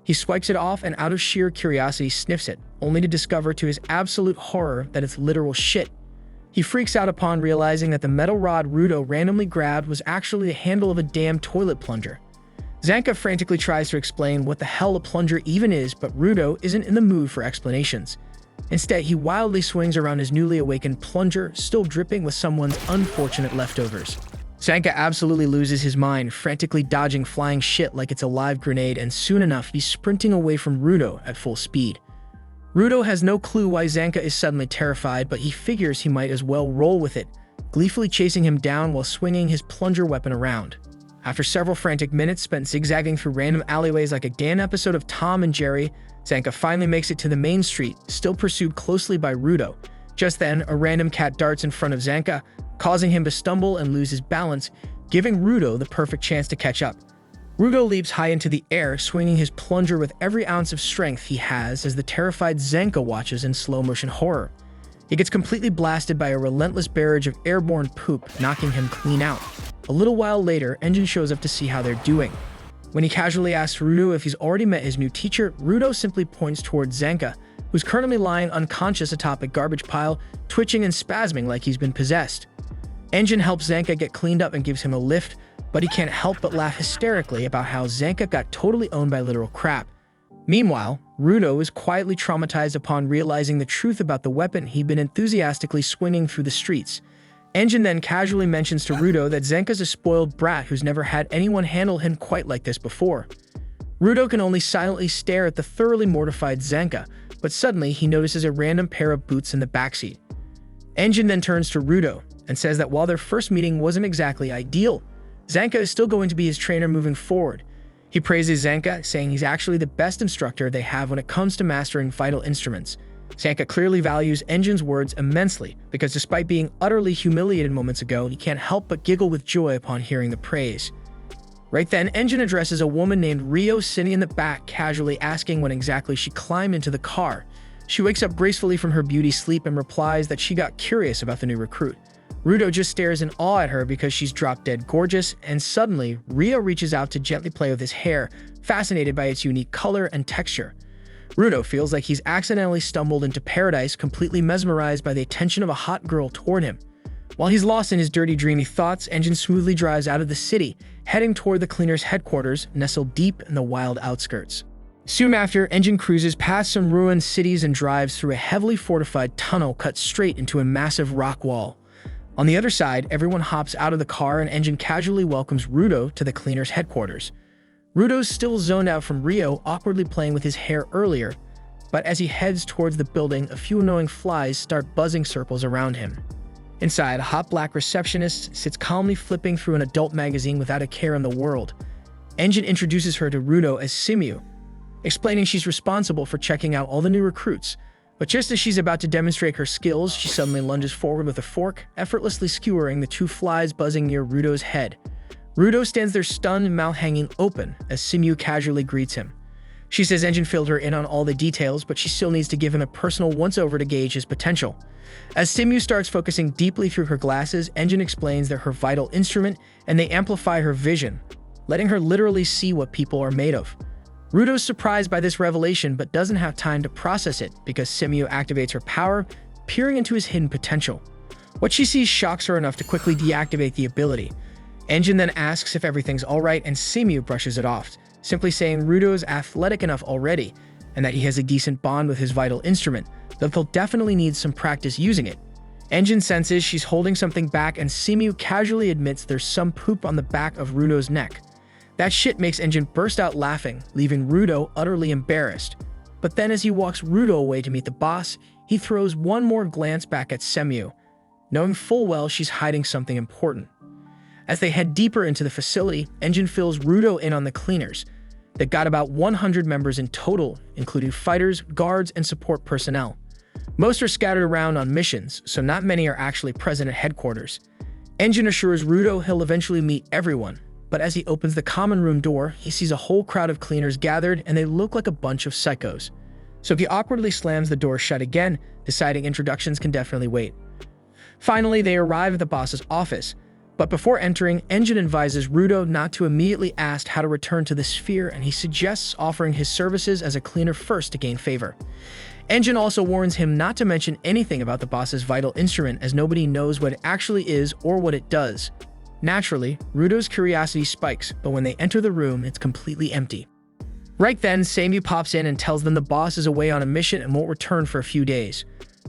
He swipes it off and out of sheer curiosity sniffs it, only to discover to his absolute horror that it's literal shit. He freaks out upon realizing that the metal rod Rudo randomly grabbed was actually the handle of a damn toilet plunger. Zanka frantically tries to explain what the hell a plunger even is, but Rudo isn't in the mood for explanations. Instead, he wildly swings around his newly awakened plunger, still dripping with someone's unfortunate leftovers. Zanka absolutely loses his mind, frantically dodging flying shit like it's a live grenade, and soon enough, he's sprinting away from Rudo at full speed. Rudo has no clue why Zanka is suddenly terrified, but he figures he might as well roll with it, gleefully chasing him down while swinging his plunger weapon around. After several frantic minutes spent zigzagging through random alleyways like a damn episode of Tom and Jerry, Zanka finally makes it to the main street, still pursued closely by Rudo. Just then, a random cat darts in front of Zanka, causing him to stumble and lose his balance, giving Rudo the perfect chance to catch up. Rudo leaps high into the air, swinging his plunger with every ounce of strength he has as the terrified Zanka watches in slow-motion horror. He gets completely blasted by a relentless barrage of airborne poop, knocking him clean out. A little while later, Engine shows up to see how they're doing. When he casually asks Rudo if he's already met his new teacher, Rudo simply points towards Zanka, who's currently lying unconscious atop a garbage pile, twitching and spasming like he's been possessed. Engine helps Zanka get cleaned up and gives him a lift, but he can't help but laugh hysterically about how Zanka got totally owned by literal crap. Meanwhile, Rudo is quietly traumatized upon realizing the truth about the weapon he'd been enthusiastically swinging through the streets. Engine then casually mentions to Rudo that Zanka's a spoiled brat who's never had anyone handle him quite like this before. Rudo can only silently stare at the thoroughly mortified Zanka, but suddenly he notices a random pair of boots in the backseat. Engine then turns to Rudo and says that while their first meeting wasn't exactly ideal, Zanka is still going to be his trainer moving forward. He praises Zanka, saying he's actually the best instructor they have when it comes to mastering vital instruments. Zanka clearly values Engine's words immensely, because despite being utterly humiliated moments ago, he can't help but giggle with joy upon hearing the praise. Right then, Engine addresses a woman named Rio sitting in the back, casually asking when exactly she climbed into the car. She wakes up gracefully from her beauty sleep and replies that she got curious about the new recruit. Rudo just stares in awe at her because she's drop-dead gorgeous, and suddenly, Rio reaches out to gently play with his hair, fascinated by its unique color and texture. Rudo feels like he's accidentally stumbled into paradise, completely mesmerized by the attention of a hot girl toward him. While he's lost in his dirty, dreamy thoughts, Engine smoothly drives out of the city, heading toward the cleaner's headquarters, nestled deep in the wild outskirts. Soon after, Engine cruises past some ruined cities and drives through a heavily fortified tunnel cut straight into a massive rock wall. On the other side, everyone hops out of the car and Engine casually welcomes Rudo to the cleaner's headquarters. Rudo's still zoned out from Rio, awkwardly playing with his hair earlier, but as he heads towards the building, a few annoying flies start buzzing circles around him. Inside, a hot black receptionist sits calmly flipping through an adult magazine without a care in the world. Engine introduces her to Rudo as Simu, explaining she's responsible for checking out all the new recruits. But just as she's about to demonstrate her skills, she suddenly lunges forward with a fork, effortlessly skewering the two flies buzzing near Rudo's head. Rudo stands there stunned, mouth hanging open, as Simu casually greets him. She says Engine filled her in on all the details, but she still needs to give him a personal once-over to gauge his potential. As Simu starts focusing deeply through her glasses, Engine explains they're her vital instrument, and they amplify her vision, letting her literally see what people are made of. Rudo's surprised by this revelation, but doesn't have time to process it because Simu activates her power, peering into his hidden potential. What she sees shocks her enough to quickly deactivate the ability. Engine then asks if everything's alright, and Simu brushes it off, simply saying Rudo's athletic enough already, and that he has a decent bond with his vital instrument, though he'll definitely need some practice using it. Engine senses she's holding something back, and Simu casually admits there's some poop on the back of Rudo's neck. That shit makes Engine burst out laughing, leaving Rudo utterly embarrassed. But then as he walks Rudo away to meet the boss, he throws one more glance back at Simu, knowing full well she's hiding something important. As they head deeper into the facility, Engine fills Rudo in on the cleaners. They've got about 100 members in total, including fighters, guards, and support personnel. Most are scattered around on missions, so not many are actually present at headquarters. Engine assures Rudo he'll eventually meet everyone, but as he opens the common room door, he sees a whole crowd of cleaners gathered, and they look like a bunch of psychos. So he awkwardly slams the door shut again, deciding introductions can definitely wait. Finally, they arrive at the boss's office, but before entering, Engine advises Rudo not to immediately ask how to return to the sphere, and he suggests offering his services as a cleaner first to gain favor. Engine also warns him not to mention anything about the boss's vital instrument, as nobody knows what it actually is or what it does. Naturally, Rudo's curiosity spikes, but when they enter the room, it's completely empty. Right then, Simu pops in and tells them the boss is away on a mission and won't return for a few days.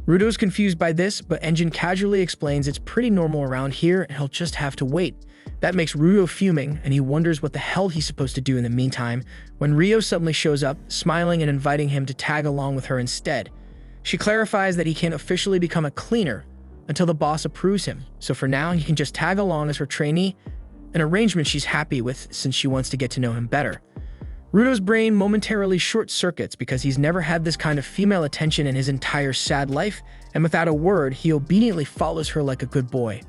Rudo's confused by this, but Engine casually explains it's pretty normal around here and he'll just have to wait. That makes Rudo fuming, and he wonders what the hell he's supposed to do in the meantime, when Rio suddenly shows up, smiling and inviting him to tag along with her instead. She clarifies that he can't officially become a cleaner until the boss approves him, so for now he can just tag along as her trainee, an arrangement she's happy with since she wants to get to know him better. Rudo's brain momentarily short-circuits because he's never had this kind of female attention in his entire sad life, and without a word, he obediently follows her like a good boy.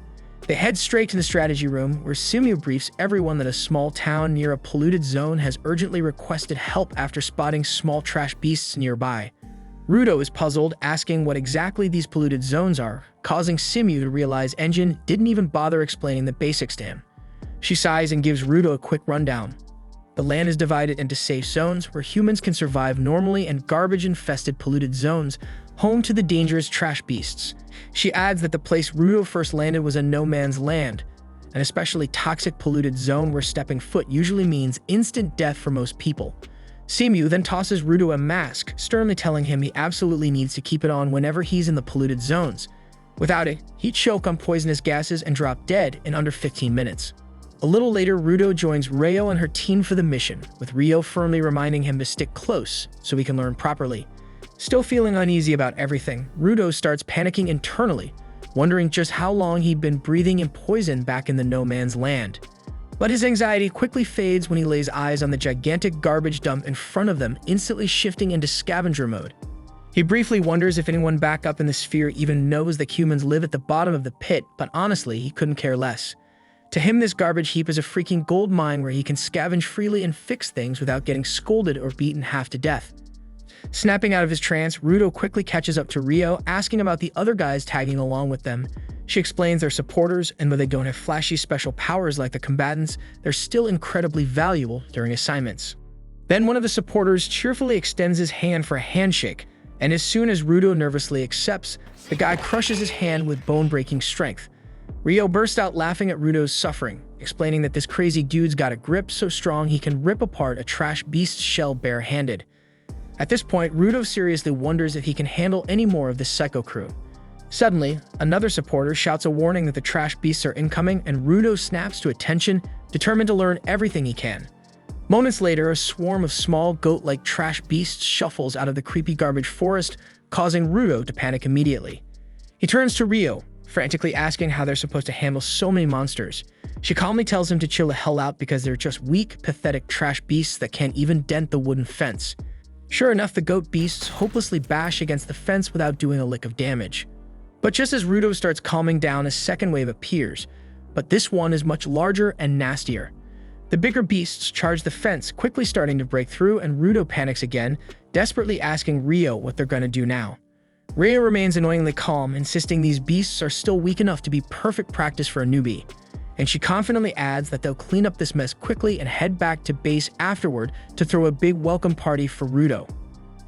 They head straight to the strategy room, where Simu briefs everyone that a small town near a polluted zone has urgently requested help after spotting small trash beasts nearby. Rudo is puzzled, asking what exactly these polluted zones are, causing Simu to realize Engine didn't even bother explaining the basics to him. She sighs and gives Rudo a quick rundown. The land is divided into safe zones where humans can survive normally, and garbage-infested polluted zones home to the dangerous trash beasts. She adds that the place Rudo first landed was a no-man's land, an especially toxic polluted zone where stepping foot usually means instant death for most people. Simu then tosses Rudo a mask, sternly telling him he absolutely needs to keep it on whenever he's in the polluted zones. Without it, he'd choke on poisonous gases and drop dead in under 15 minutes. A little later, Rudo joins Rio and her team for the mission, with Rio firmly reminding him to stick close so he can learn properly. Still feeling uneasy about everything, Rudo starts panicking internally, wondering just how long he'd been breathing in poison back in the no-man's land. But his anxiety quickly fades when he lays eyes on the gigantic garbage dump in front of them, instantly shifting into scavenger mode. He briefly wonders if anyone back up in the sphere even knows that humans live at the bottom of the pit, but honestly, he couldn't care less. To him, this garbage heap is a freaking gold mine where he can scavenge freely and fix things without getting scolded or beaten half to death. Snapping out of his trance, Rudo quickly catches up to Rio, asking about the other guys tagging along with them. She explains they're supporters, and though they don't have flashy special powers like the combatants, they're still incredibly valuable during assignments. Then one of the supporters cheerfully extends his hand for a handshake, and as soon as Rudo nervously accepts, the guy crushes his hand with bone-breaking strength. Rio burst out laughing at Rudo's suffering, explaining that this crazy dude's got a grip so strong he can rip apart a trash beast's shell bare-handed. At this point, Rudo seriously wonders if he can handle any more of this psycho crew. Suddenly, another supporter shouts a warning that the trash beasts are incoming, and Rudo snaps to attention, determined to learn everything he can. Moments later, a swarm of small, goat-like trash beasts shuffles out of the creepy garbage forest, causing Rudo to panic immediately. He turns to Rio, frantically asking how they're supposed to handle so many monsters. She calmly tells him to chill the hell out because they're just weak, pathetic trash beasts that can't even dent the wooden fence. Sure enough, the goat beasts hopelessly bash against the fence without doing a lick of damage. But just as Rudo starts calming down, a second wave appears, but this one is much larger and nastier. The bigger beasts charge the fence, quickly starting to break through, and Rudo panics again, desperately asking Rio what they're gonna do now. Rio remains annoyingly calm, insisting these beasts are still weak enough to be perfect practice for a newbie, and she confidently adds that they'll clean up this mess quickly and head back to base afterward to throw a big welcome party for Rudo.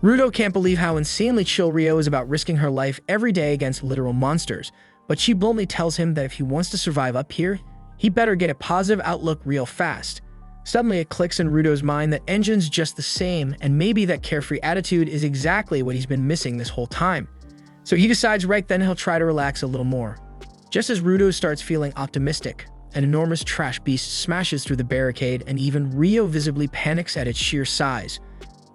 Rudo can't believe how insanely chill Rio is about risking her life every day against literal monsters, but she bluntly tells him that if he wants to survive up here, he better get a positive outlook real fast. Suddenly it clicks in Rudo's mind that Enjin's just the same, and maybe that carefree attitude is exactly what he's been missing this whole time. So he decides right then he'll try to relax a little more. Just as Rudo starts feeling optimistic, an enormous trash beast smashes through the barricade, and even Rio visibly panics at its sheer size.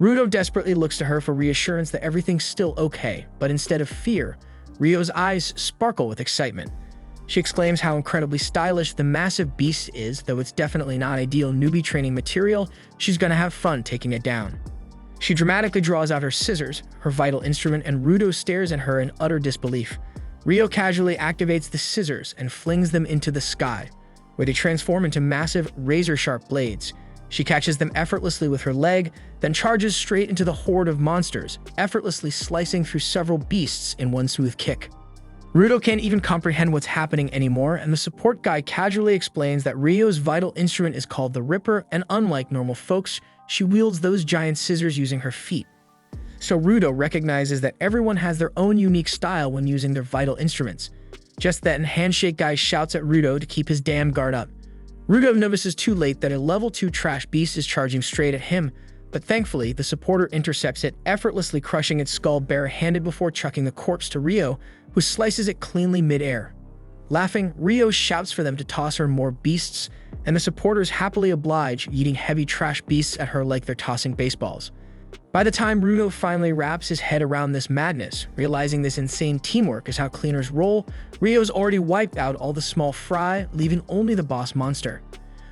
Rudo desperately looks to her for reassurance that everything's still okay, but instead of fear, Rio's eyes sparkle with excitement. She exclaims how incredibly stylish the massive beast is, though it's definitely not ideal newbie training material. She's gonna have fun taking it down. She dramatically draws out her scissors, her vital instrument, and Rudo stares at her in utter disbelief. Rio casually activates the scissors and flings them into the sky, where they transform into massive, razor-sharp blades. She catches them effortlessly with her leg, then charges straight into the horde of monsters, effortlessly slicing through several beasts in one smooth kick. Rudo can't even comprehend what's happening anymore, and the support guy casually explains that Rio's vital instrument is called the Ripper, and unlike normal folks, she wields those giant scissors using her feet. So Rudo recognizes that everyone has their own unique style when using their vital instruments. Just then, Handshake Guy shouts at Rudo to keep his damn guard up. Rudo notices too late that a level 2 trash beast is charging straight at him, but thankfully, the supporter intercepts it, effortlessly crushing its skull bare-handed before chucking the corpse to Rio, who slices it cleanly mid-air. Laughing, Rio shouts for them to toss her more beasts, and the supporters happily oblige, yeeting heavy trash beasts at her like they're tossing baseballs. By the time Rudo finally wraps his head around this madness, realizing this insane teamwork is how cleaners roll, Rio's already wiped out all the small fry, leaving only the boss monster.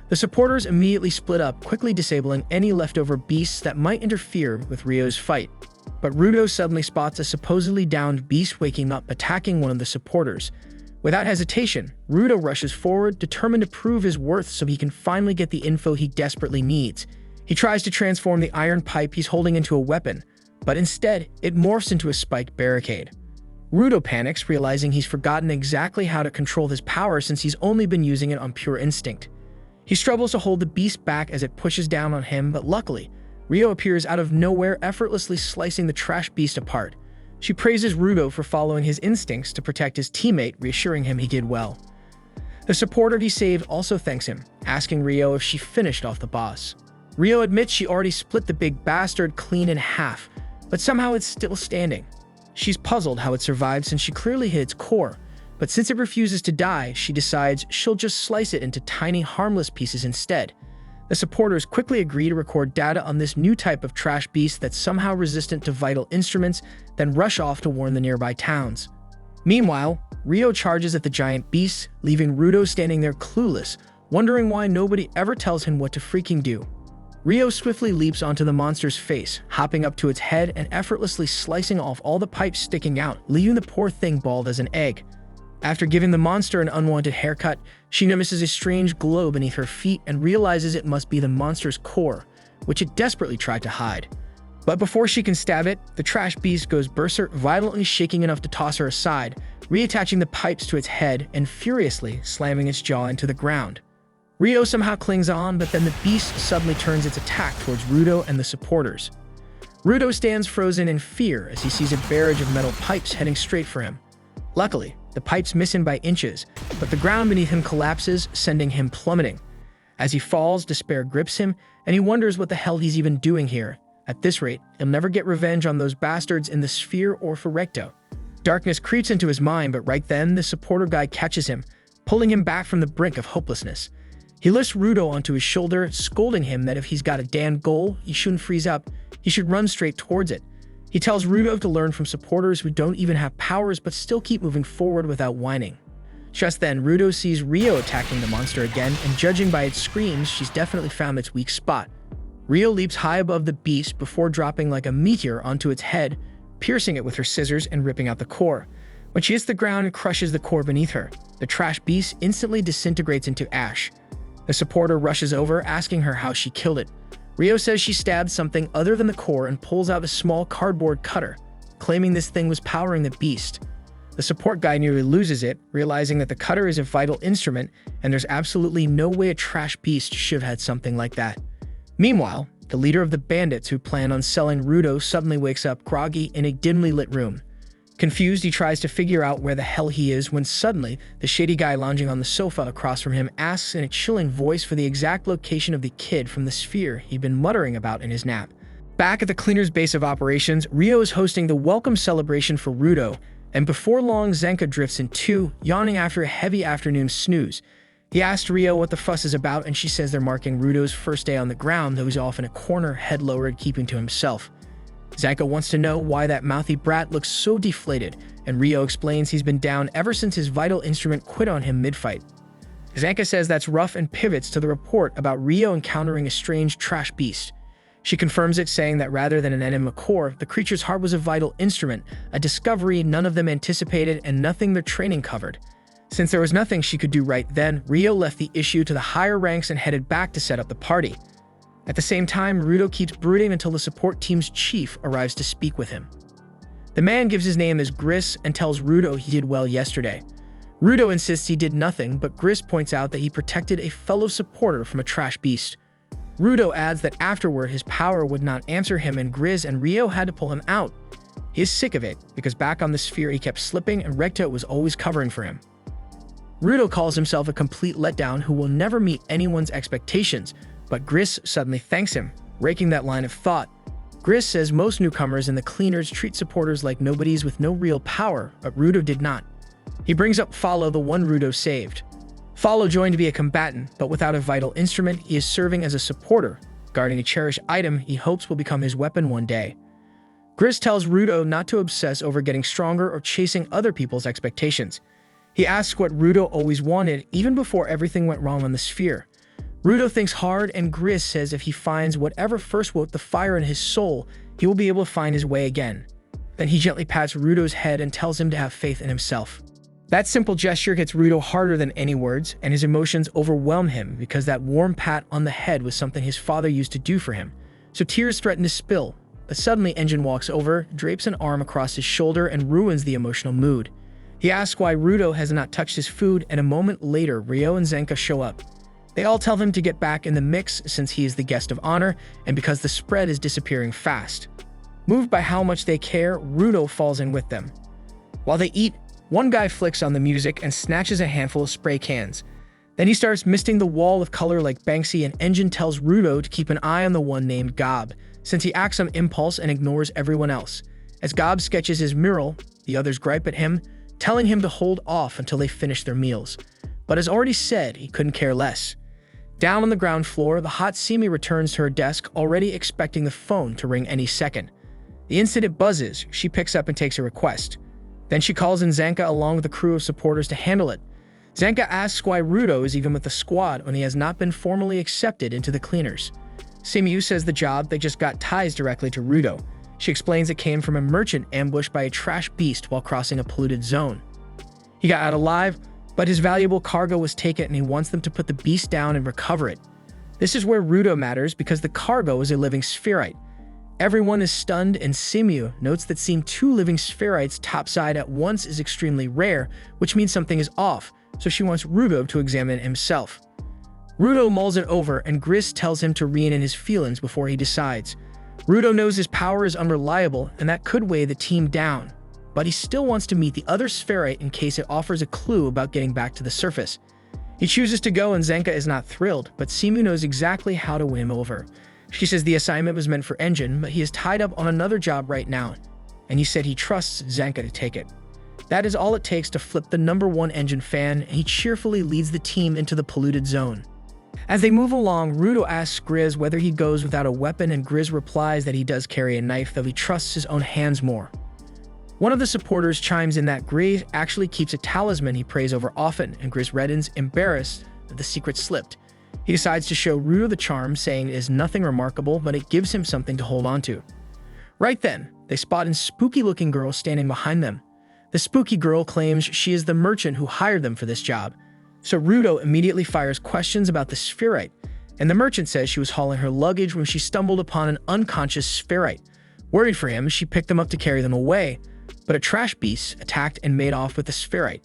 The supporters immediately split up, quickly disabling any leftover beasts that might interfere with Rio's fight. But Rudo suddenly spots a supposedly downed beast waking up, attacking one of the supporters. Without hesitation, Rudo rushes forward, determined to prove his worth so he can finally get the info he desperately needs. He tries to transform the iron pipe he's holding into a weapon, but instead, it morphs into a spiked barricade. Rudo panics, realizing he's forgotten exactly how to control his power since he's only been using it on pure instinct. He struggles to hold the beast back as it pushes down on him, but luckily, Rio appears out of nowhere, effortlessly slicing the trash beast apart. She praises Rudo for following his instincts to protect his teammate, reassuring him he did well. The supporter he saved also thanks him, asking Rio if she finished off the boss. Rio admits she already split the big bastard clean in half, but somehow it's still standing. She's puzzled how it survived since she clearly hit its core, but since it refuses to die, she decides she'll just slice it into tiny, harmless pieces instead. The supporters quickly agree to record data on this new type of trash beast that's somehow resistant to vital instruments, then rush off to warn the nearby towns. Meanwhile, Rio charges at the giant beast, leaving Rudo standing there clueless, wondering why nobody ever tells him what to freaking do. Rio swiftly leaps onto the monster's face, hopping up to its head and effortlessly slicing off all the pipes sticking out, leaving the poor thing bald as an egg. After giving the monster an unwanted haircut, she notices a strange glow beneath her feet and realizes it must be the monster's core, which it desperately tried to hide. But before she can stab it, the trash beast goes berserk, violently shaking enough to toss her aside, reattaching the pipes to its head and furiously slamming its jaw into the ground. Rio somehow clings on, but then the beast suddenly turns its attack towards Rudo and the supporters. Rudo stands frozen in fear as he sees a barrage of metal pipes heading straight for him. Luckily, the pipes miss him by inches, but the ground beneath him collapses, sending him plummeting. As he falls, despair grips him, and he wonders what the hell he's even doing here. At this rate, he'll never get revenge on those bastards in the sphere or for Recto. Darkness creeps into his mind, but right then, the supporter guy catches him, pulling him back from the brink of hopelessness. He lifts Rudo onto his shoulder, scolding him that if he's got a damn goal, he shouldn't freeze up, he should run straight towards it. He tells Rudo to learn from supporters who don't even have powers but still keep moving forward without whining. Just then, Rudo sees Rio attacking the monster again, and judging by its screams, she's definitely found its weak spot. Rio leaps high above the beast before dropping like a meteor onto its head, piercing it with her scissors and ripping out the core. When she hits the ground and crushes the core beneath her, the trash beast instantly disintegrates into ash. The supporter rushes over, asking her how she killed it. Rio says she stabbed something other than the core and pulls out a small cardboard cutter, claiming this thing was powering the beast. The support guy nearly loses it, realizing that the cutter is a vital instrument and there's absolutely no way a trash beast should have had something like that. Meanwhile, the leader of the bandits who plan on selling Rudo suddenly wakes up groggy in a dimly lit room. Confused, he tries to figure out where the hell he is when suddenly, the shady guy lounging on the sofa across from him asks in a chilling voice for the exact location of the kid from the sphere he'd been muttering about in his nap. Back at the cleaner's base of operations, Rio is hosting the welcome celebration for Rudo, and before long, Zenka drifts in too, yawning after a heavy afternoon snooze. He asks Rio what the fuss is about, and she says they're marking Rudo's first day on the ground, though he's off in a corner, head lowered, keeping to himself. Zenka wants to know why that mouthy brat looks so deflated, and Rio explains he's been down ever since his vital instrument quit on him mid-fight. Zenka says that's rough and pivots to the report about Rio encountering a strange trash beast. She confirms it, saying that rather than an enema core, the creature's heart was a vital instrument, a discovery none of them anticipated and nothing their training covered. Since there was nothing she could do right then, Rio left the issue to the higher ranks and headed back to set up the party. At the same time, Rudo keeps brooding until the support team's chief arrives to speak with him. The man gives his name as Gris and tells Rudo he did well yesterday. Rudo insists he did nothing, but Gris points out that he protected a fellow supporter from a trash beast. Rudo adds that afterward his power would not answer him and Gris and Rio had to pull him out. He is sick of it, because back on the sphere he kept slipping and Recto was always covering for him. Rudo calls himself a complete letdown who will never meet anyone's expectations, but Gris suddenly thanks him, raking that line of thought. Gris says most newcomers in the cleaners treat supporters like nobodies with no real power, but Rudo did not. He brings up Follow, the one Rudo saved. Follow joined to be a combatant, but without a vital instrument, he is serving as a supporter, guarding a cherished item he hopes will become his weapon one day. Gris tells Rudo not to obsess over getting stronger or chasing other people's expectations. He asks what Rudo always wanted, even before everything went wrong on the sphere. Rudo thinks hard, and Gris says if he finds whatever first woke the fire in his soul, he will be able to find his way again. Then he gently pats Rudo's head and tells him to have faith in himself. That simple gesture hits Rudo harder than any words, and his emotions overwhelm him because that warm pat on the head was something his father used to do for him. So tears threaten to spill, but suddenly Engine walks over, drapes an arm across his shoulder, and ruins the emotional mood. He asks why Rudo has not touched his food, and a moment later, Rio and Zenka show up. They all tell him to get back in the mix since he is the guest of honor, and because the spread is disappearing fast. Moved by how much they care, Rudo falls in with them. While they eat, one guy flicks on the music and snatches a handful of spray cans. Then he starts misting the wall of color like Banksy, and Engine tells Rudo to keep an eye on the one named Gob, since he acts on impulse and ignores everyone else. As Gob sketches his mural, the others gripe at him, telling him to hold off until they finish their meals. But as already said, he couldn't care less. Down on the ground floor, the hot Simi returns to her desk, already expecting the phone to ring any second. The instant it buzzes, she picks up and takes a request. Then she calls in Zenka along with a crew of supporters to handle it. Zenka asks why Rudo is even with the squad when he has not been formally accepted into the cleaners. Simiu says the job they just got ties directly to Rudo. She explains it came from a merchant ambushed by a trash beast while crossing a polluted zone. He got out alive, but his valuable cargo was taken and he wants them to put the beast down and recover it. This is where Rudo matters because the cargo is a living spherite. Everyone is stunned, and Simiu notes that seeing two living spherites topside at once is extremely rare, which means something is off, so she wants Rudo to examine it himself. Rudo mulls it over, and Gris tells him to rein in his feelings before he decides. Rudo knows his power is unreliable, and that could weigh the team down. but he still wants to meet the other spherite in case it offers a clue about getting back to the surface. He chooses to go and Zenka is not thrilled, but Simu knows exactly how to win him over. She says the assignment was meant for Engine, but he is tied up on another job right now, and he said he trusts Zenka to take it. That is all it takes to flip the #1 Engine fan, and he cheerfully leads the team into the polluted zone. As they move along, Rudo asks Grizz whether he goes without a weapon, and Grizz replies that he does carry a knife, though he trusts his own hands more. One of the supporters chimes in that Grizz actually keeps a talisman he prays over often, and Grizz reddens, embarrassed that the secret slipped. He decides to show Rudo the charm, saying it is nothing remarkable, but it gives him something to hold on to. Right then, they spot a spooky-looking girl standing behind them. The spooky girl claims she is the merchant who hired them for this job. So Rudo immediately fires questions about the spherite, and the merchant says she was hauling her luggage when she stumbled upon an unconscious spherite. Worried for him, she picked them up to carry them away, but a trash beast attacked and made off with the spherite.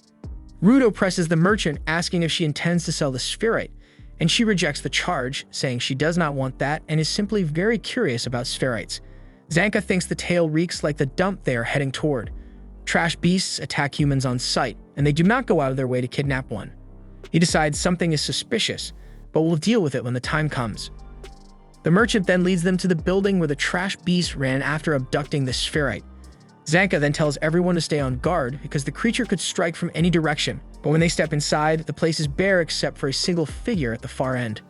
Rudo presses the merchant, asking if she intends to sell the spherite, and she rejects the charge, saying she does not want that and is simply very curious about spherites. Zanka thinks the tale reeks like the dump they are heading toward. Trash beasts attack humans on sight, and they do not go out of their way to kidnap one. He decides something is suspicious, but will deal with it when the time comes. The merchant then leads them to the building where the trash beast ran after abducting the spherite. Zanka then tells everyone to stay on guard because the creature could strike from any direction, but when they step inside, the place is bare except for a single figure at the far end.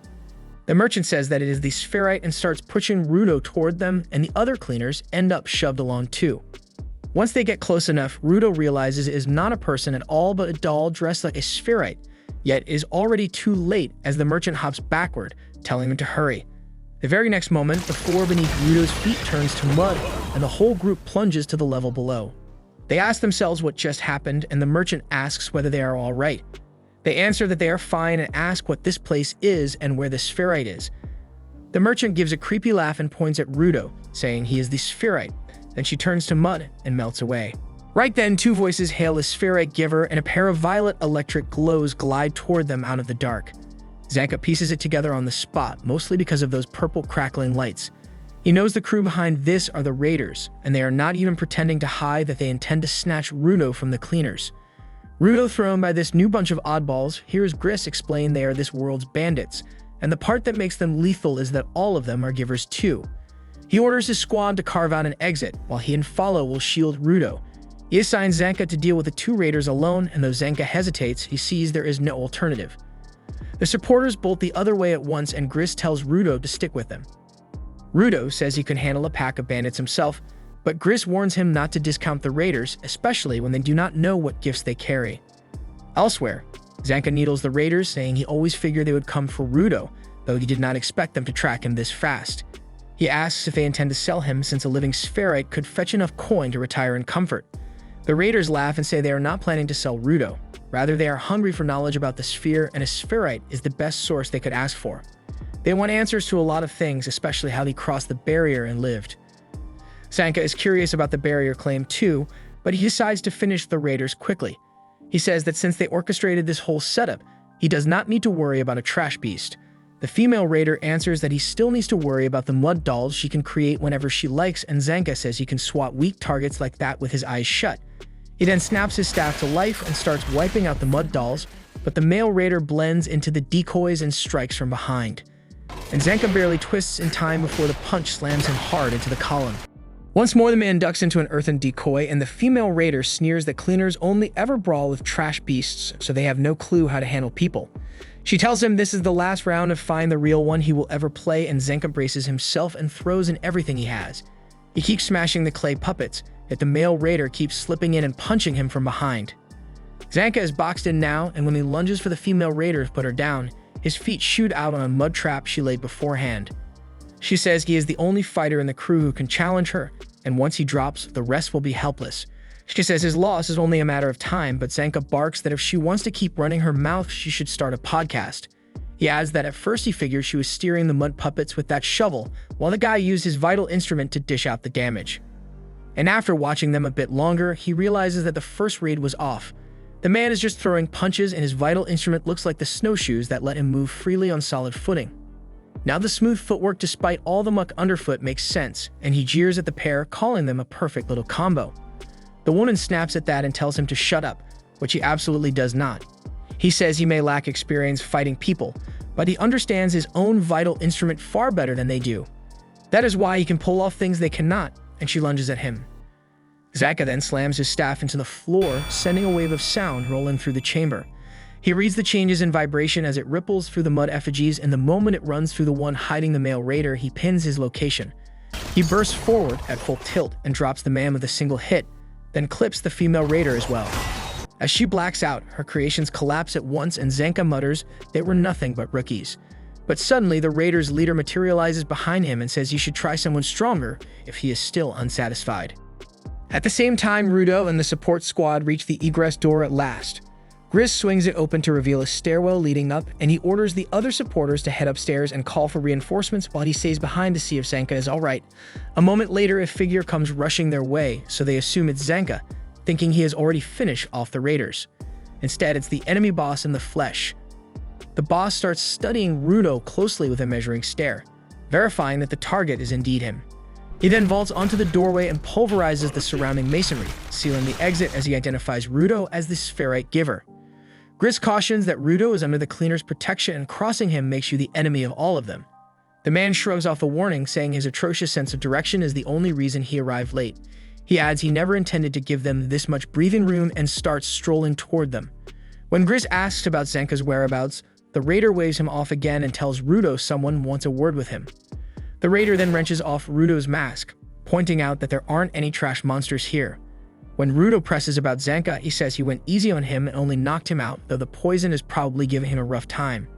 The merchant says that it is the spherite and starts pushing Rudo toward them, and the other cleaners end up shoved along too. Once they get close enough, Rudo realizes it is not a person at all but a doll dressed like a spherite, yet it is already too late as the merchant hops backward, telling him to hurry. The very next moment, the floor beneath Rudo's feet turns to mud, and the whole group plunges to the level below. They ask themselves what just happened, and the merchant asks whether they are all right. They answer that they are fine and ask what this place is and where the spherite is. The merchant gives a creepy laugh and points at Rudo, saying he is the spherite. Then she turns to mud and melts away. Right then, two voices hail the spherite giver, and a pair of violet electric glows glide toward them out of the dark. Zanka pieces it together on the spot, mostly because of those purple crackling lights. He knows the crew behind this are the raiders, and they are not even pretending to hide that they intend to snatch Rudo from the cleaners. Rudo, thrown by this new bunch of oddballs, hears Gris explain they are this world's bandits, and the part that makes them lethal is that all of them are givers too. He orders his squad to carve out an exit, while he and Follow will shield Rudo. He assigns Zanka to deal with the two raiders alone, and though Zanka hesitates, he sees there is no alternative. The supporters bolt the other way at once, and Gris tells Rudo to stick with them. Rudo says he can handle a pack of bandits himself, but Gris warns him not to discount the raiders, especially when they do not know what gifts they carry. Elsewhere, Zanka needles the raiders, saying he always figured they would come for Rudo, though he did not expect them to track him this fast. He asks if they intend to sell him, since a living spherite could fetch enough coin to retire in comfort. The raiders laugh and say they are not planning to sell Rudo. Rather, they are hungry for knowledge about the sphere, and a spherite is the best source they could ask for. They want answers to a lot of things, especially how they crossed the barrier and lived. Zanka is curious about the barrier claim too, but he decides to finish the raiders quickly. He says that since they orchestrated this whole setup, he does not need to worry about a trash beast. The female raider answers that he still needs to worry about the mud dolls she can create whenever she likes, and Zanka says he can swat weak targets like that with his eyes shut. He then snaps his staff to life and starts wiping out the mud dolls, but the male raider blends into the decoys and strikes from behind. And Zanka barely twists in time before the punch slams him hard into the column. Once more, the man ducks into an earthen decoy, and the female raider sneers that cleaners only ever brawl with trash beasts, so they have no clue how to handle people. She tells him this is the last round of Find the Real One he will ever play, and Zanka braces himself and throws in everything he has. He keeps smashing the clay puppets, yet the male raider keeps slipping in and punching him from behind. Zanka is boxed in now, and when he lunges for the female raider to put her down, his feet shoot out on a mud trap she laid beforehand. She says he is the only fighter in the crew who can challenge her, and once he drops, the rest will be helpless. She says his loss is only a matter of time, but Zanka barks that if she wants to keep running her mouth, she should start a podcast. He adds that at first he figured she was steering the mud puppets with that shovel, while the guy used his vital instrument to dish out the damage. And after watching them a bit longer, he realizes that the first raid was off. The man is just throwing punches, and his vital instrument looks like the snowshoes that let him move freely on solid footing. Now the smooth footwork despite all the muck underfoot makes sense, and he jeers at the pair, calling them a perfect little combo. The woman snaps at that and tells him to shut up, which he absolutely does not. He says he may lack experience fighting people, but he understands his own vital instrument far better than they do. That is why he can pull off things they cannot, and she lunges at him. Zanka then slams his staff into the floor, sending a wave of sound rolling through the chamber. He reads the changes in vibration as it ripples through the mud effigies, and the moment it runs through the one hiding the male raider, he pins his location. He bursts forward at full tilt and drops the man with a single hit, then clips the female raider as well. As she blacks out, her creations collapse at once and Zanka mutters they were nothing but rookies. But suddenly, the raider's leader materializes behind him and says he should try someone stronger if he is still unsatisfied. At the same time, Rudo and the support squad reach the egress door at last. Gris swings it open to reveal a stairwell leading up, and he orders the other supporters to head upstairs and call for reinforcements while he stays behind to see if Zanka is alright. A moment later, a figure comes rushing their way, so they assume it's Zanka, thinking he has already finished off the raiders. Instead, it's the enemy boss in the flesh. The boss starts studying Rudo closely with a measuring stare, verifying that the target is indeed him. He then vaults onto the doorway and pulverizes the surrounding masonry, sealing the exit as he identifies Rudo as the Spherite Giver. Gris cautions that Rudo is under the cleaner's protection and crossing him makes you the enemy of all of them. The man shrugs off the warning, saying his atrocious sense of direction is the only reason he arrived late. He adds he never intended to give them this much breathing room and starts strolling toward them. When Gris asks about Zanka's whereabouts, the raider waves him off again and tells Rudo someone wants a word with him. The raider then wrenches off Rudo's mask, pointing out that there aren't any trash monsters here. When Rudo presses about Zanka, he says he went easy on him and only knocked him out, though the poison is probably giving him a rough time.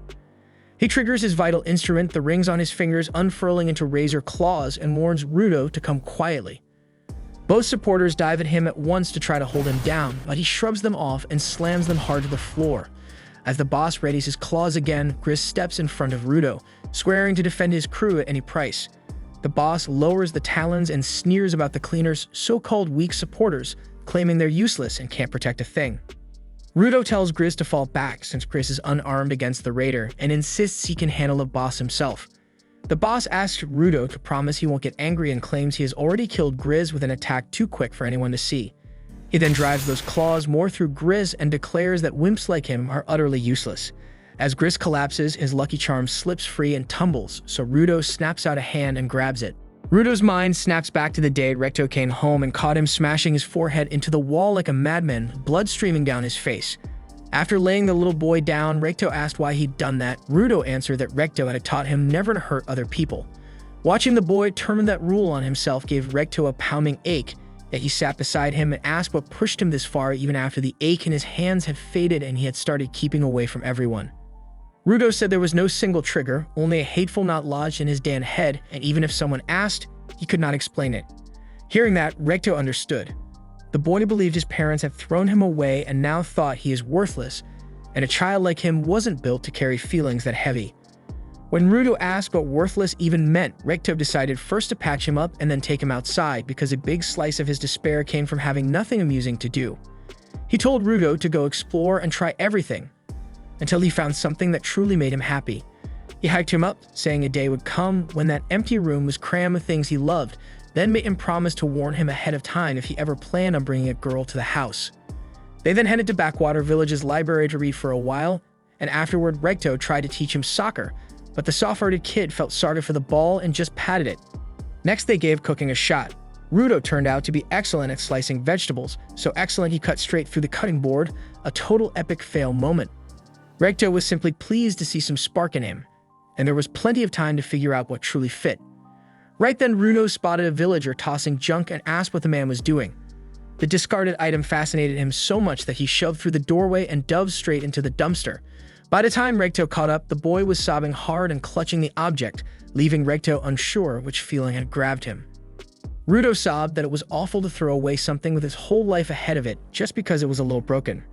He triggers his vital instrument, the rings on his fingers unfurling into razor claws, and warns Rudo to come quietly. Both supporters dive at him at once to try to hold him down, but he shrubs them off and slams them hard to the floor. As the boss readies his claws again, Gris steps in front of Rudo, swearing to defend his crew at any price. The boss lowers the talons and sneers about the cleaner's so-called weak supporters, claiming they're useless and can't protect a thing. Rudo tells Gris to fall back since Gris is unarmed against the raider and insists he can handle the boss himself. The boss asks Rudo to promise he won't get angry and claims he has already killed Gris with an attack too quick for anyone to see. He then drives those claws more through Gris and declares that wimps like him are utterly useless. As Gris collapses, his lucky charm slips free and tumbles, so Rudo snaps out a hand and grabs it. Rudo's mind snaps back to the day Recto came home and caught him smashing his forehead into the wall like a madman, blood streaming down his face. After laying the little boy down, Recto asked why he'd done that. Rudo answered that Recto had taught him never to hurt other people. Watching the boy turn that rule on himself gave Recto a pounding ache, yet he sat beside him and asked what pushed him this far even after the ache in his hands had faded and he had started keeping away from everyone. Rudo said there was no single trigger, only a hateful knot lodged in his damn head, and even if someone asked, he could not explain it. Hearing that, Recto understood. The boy believed his parents had thrown him away and now thought he is worthless, and a child like him wasn't built to carry feelings that heavy. When Rudo asked what worthless even meant, Recto decided first to patch him up and then take him outside because a big slice of his despair came from having nothing amusing to do. He told Rudo to go explore and try everything, until he found something that truly made him happy. He hyped him up, saying a day would come when that empty room was crammed with things he loved, then made him promise to warn him ahead of time if he ever planned on bringing a girl to the house. They then headed to Backwater Village's library to read for a while, and afterward Recto tried to teach him soccer, but the soft-hearted kid felt sorry for the ball and just patted it. Next they gave cooking a shot. Rudo turned out to be excellent at slicing vegetables, so excellent he cut straight through the cutting board, a total epic fail moment. Recto was simply pleased to see some spark in him, and there was plenty of time to figure out what truly fit. Right then, Rudo spotted a villager tossing junk and asked what the man was doing. The discarded item fascinated him so much that he shoved through the doorway and dove straight into the dumpster. By the time Recto caught up, the boy was sobbing hard and clutching the object, leaving Recto unsure which feeling had grabbed him. Rudo sobbed that it was awful to throw away something with his whole life ahead of it just because it was a little broken.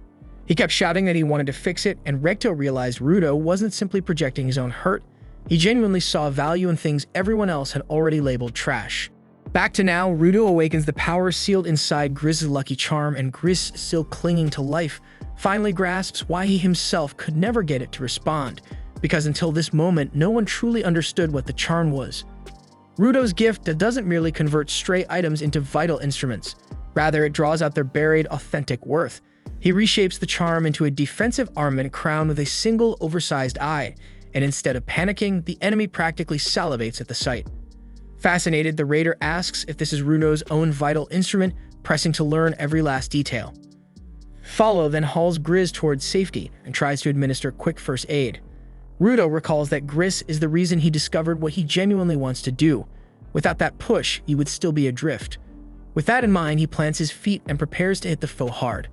He kept shouting that he wanted to fix it, and Recto realized Rudo wasn't simply projecting his own hurt. He genuinely saw value in things everyone else had already labeled trash. Back to now, Rudo awakens the power sealed inside Gris's lucky charm, and Gris, still clinging to life, finally grasps why he himself could never get it to respond, because until this moment, no one truly understood what the charm was. Rudo's gift that doesn't merely convert stray items into vital instruments. Rather, it draws out their buried, authentic worth. He reshapes the charm into a defensive armament crowned with a single oversized eye, and instead of panicking, the enemy practically salivates at the sight. Fascinated, the raider asks if this is Rudo's own vital instrument, pressing to learn every last detail. Follow then hauls Grizz towards safety and tries to administer quick first aid. Rudo recalls that Grizz is the reason he discovered what he genuinely wants to do. Without that push, he would still be adrift. With that in mind, he plants his feet and prepares to hit the foe hard.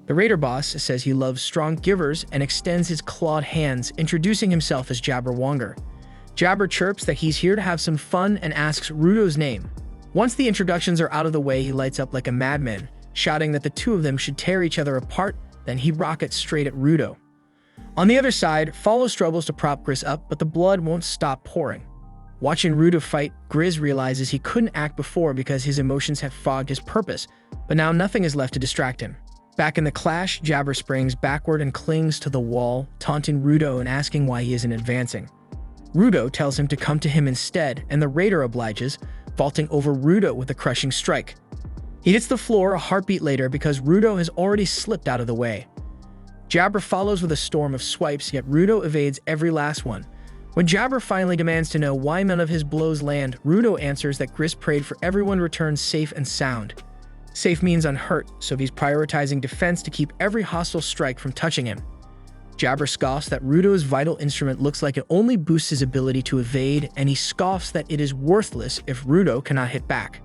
The raider boss says he loves strong givers and extends his clawed hands, introducing himself as Jabber Wonger. Jabber chirps that he's here to have some fun and asks Rudo's name. Once the introductions are out of the way, he lights up like a madman, shouting that the two of them should tear each other apart, then he rockets straight at Rudo. On the other side, Follow struggles to prop Grizz up, but the blood won't stop pouring. Watching Rudo fight, Grizz realizes he couldn't act before because his emotions have fogged his purpose, but now nothing is left to distract him. Back in the clash, Jabber springs backward and clings to the wall, taunting Rudo and asking why he isn't advancing. Rudo tells him to come to him instead, and the raider obliges, vaulting over Rudo with a crushing strike. He hits the floor a heartbeat later because Rudo has already slipped out of the way. Jabber follows with a storm of swipes, yet Rudo evades every last one. When Jabber finally demands to know why none of his blows land, Rudo answers that Grizz prayed for everyone returned safe and sound. Safe means unhurt, so he's prioritizing defense to keep every hostile strike from touching him. Jabber scoffs that Rudo's vital instrument looks like it only boosts his ability to evade, and he scoffs that it is worthless if Rudo cannot hit back.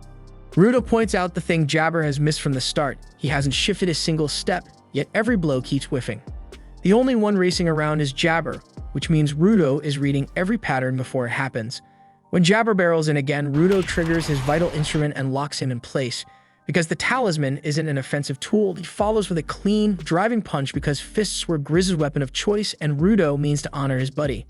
Rudo points out the thing Jabber has missed from the start. He hasn't shifted a single step, yet every blow keeps whiffing. The only one racing around is Jabber, which means Rudo is reading every pattern before it happens. When Jabber barrels in again, Rudo triggers his vital instrument and locks him in place. Because the talisman isn't an offensive tool, he follows with a clean, driving punch because fists were Grizz's weapon of choice and Rudo means to honor his buddy.